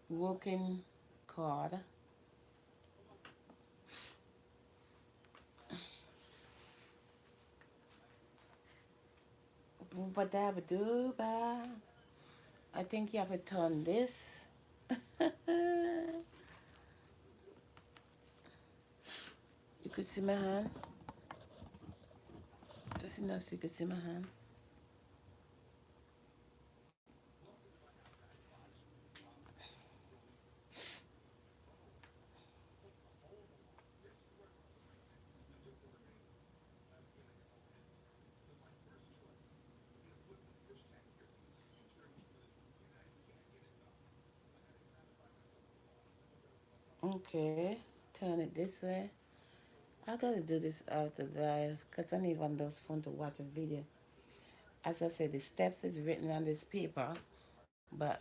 Working cord. Booba dabba dooba. I think you have to turn this. You could see my hand. Just enough so you could see my hand. Okay, turn it this way. I gotta do this after live because I need one of those phones to watch a video. As I said, the steps is written on this paper, but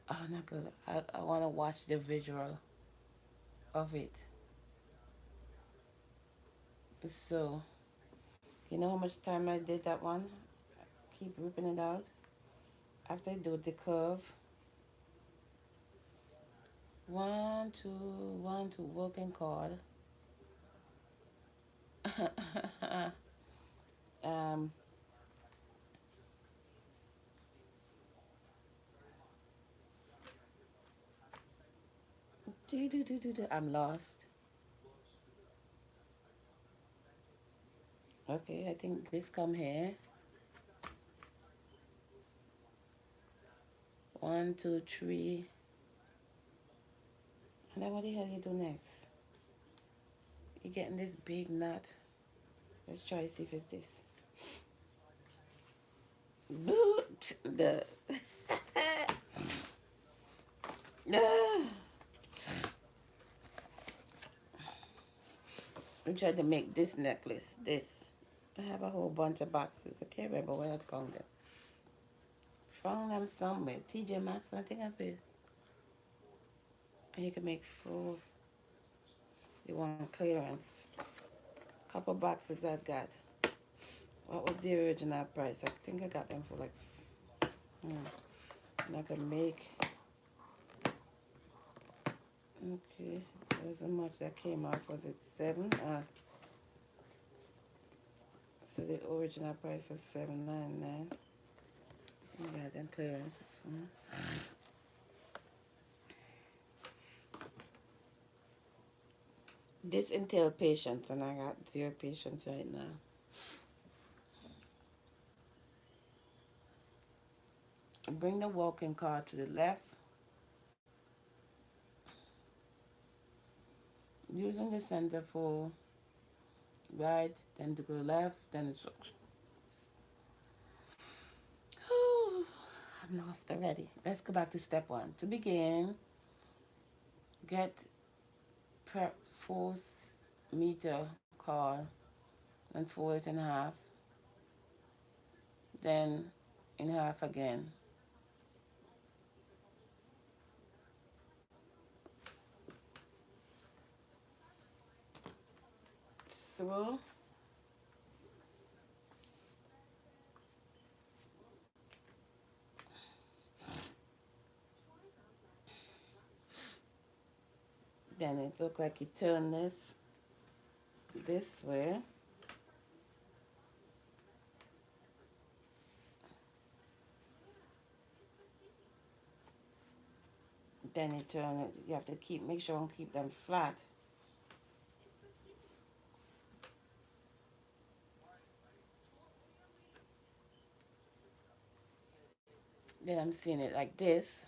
I'm not gonna. I want to watch the visual of it. So, you know how much time I did that one? Keep ripping it out. After I do the curve, 1, 2, 1, 2, working cord. um, I'm lost. Okay, I think this come here. 1, 2, 3. And then what the hell you do next? You're getting this big knot. Let's try to see if it's this. The I'm trying to make this necklace. This. I have a whole bunch of boxes. I can't remember where I found them. Found them somewhere. TJ Maxx, I think I paid. And you can make 4. You want clearance. Couple boxes I got. What was the original price? I think I got them for like. And I can make. Okay. There was how much that came off. Was it 7? So the original price was $7.99. I got them clearance. This entail patience, and I got 0 patience right now. Bring the walking card to the left. Using the center for right, then to go left, then it's. I'm lost already. Let's go back to step 1. To begin, get prep 4-meter card and fold it in half, then in half again. So then it looks like you turn this way. Then you turn it. You have to make sure and keep them flat. Then I'm seeing it like this.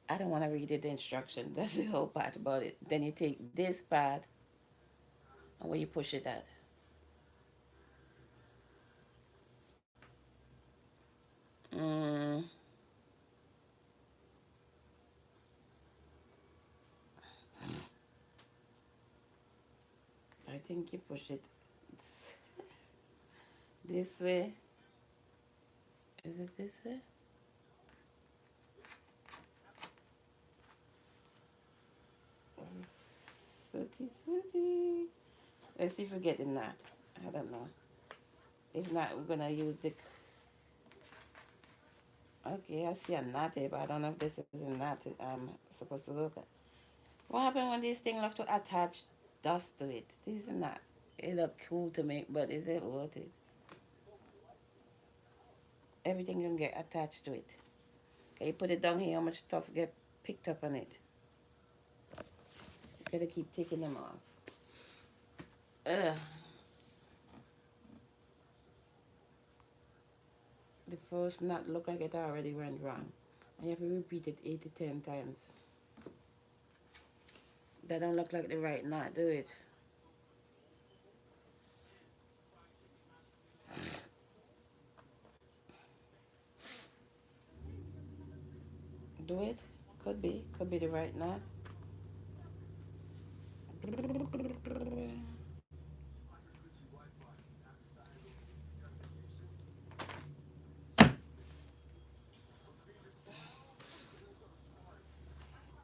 I don't want to read the instruction. That's the whole part about it. Then you take this part and where you push it at. Mm, I think you push it this way. Is it this way? Suki, suki. Let's see if we get the knot. I don't know. If not, we're gonna use the. Okay, I see a knot here, but I don't know if this is a knot I'm supposed to look at. What happened when this thing left to attach dust to it? This is not. It look cool to me, but is it worth it? Everything can get attached to it. Okay, you put it down here, how much stuff get picked up on it? You gotta keep taking them off. Ugh. The first knot look like it already went wrong. And you have to repeat it 8 to 10 times. That don't look like the right knot, do it? Do it? Could be. Could be the right knot.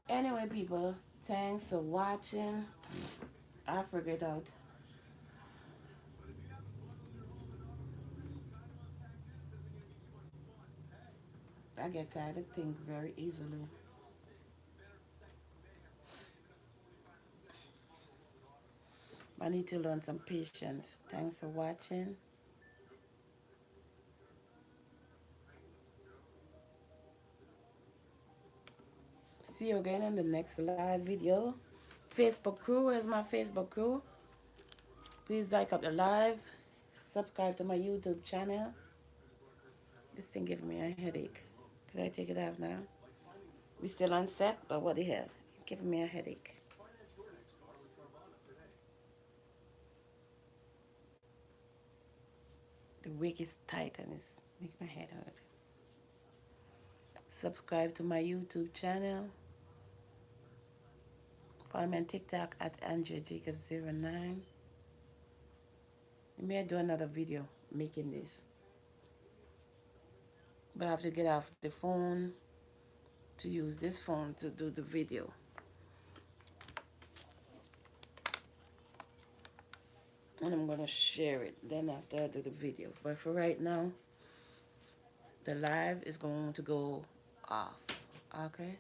Anyway, people, thanks for watching. I figured out. I get tired of things very easily. I need to learn some patience. Thanks for watching. See you again in the next live video. Facebook crew, where's my Facebook crew? Please like up the live. Subscribe to my YouTube channel. This thing giving me a headache. Could I take it off now? We still on set, but what the hell? Giving me a headache. The wig is tight and it's making my head hurt. Subscribe to my YouTube channel. Follow me on TikTok at Andrea Jacobs09. Maybe I do another video making this. But I have to get off the phone to use this phone to do the video. And I'm gonna share it then after I do the video. But for right now, the live is going to go off. Okay?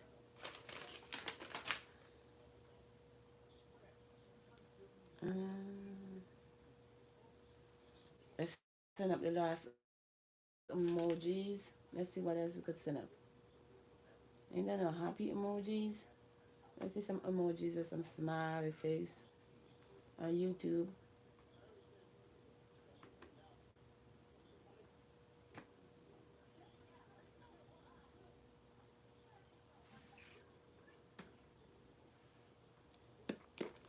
Let's send up the last emojis. Let's see what else we could send up. Ain't there no happy emojis? Let's see some emojis or some smiley face on YouTube.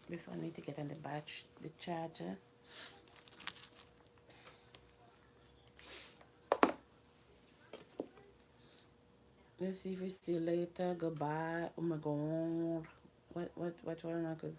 This one need to get on the batch, the charger. Let's see if we see you later. Goodbye. Oh my god. What one I could?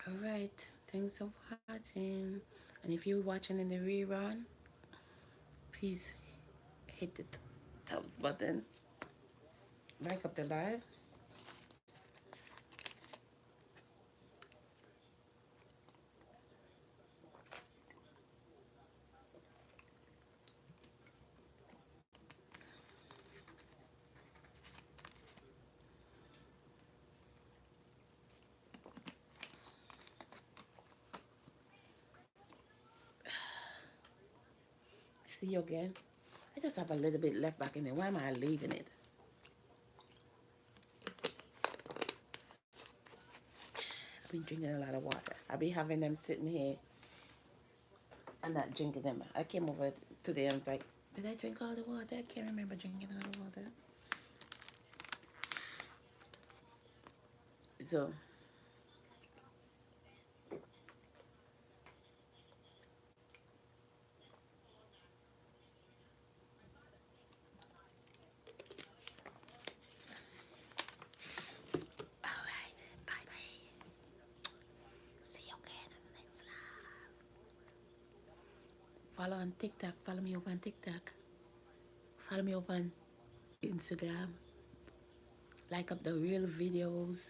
Alright. Thanks for watching. And if you're watching in the rerun, please hit the thumbs button. Like up the live. See you again. I just have a little bit left back in there. Why am I leaving it? I've been drinking a lot of water. I've been having them sitting here and not drinking them. I came over today and was like, did I drink all the water? I can't remember drinking all the water. So, alright, bye bye. See you again in the next live. Follow on TikTok. Follow me over on TikTok. Follow me over on Instagram. Like up the real videos.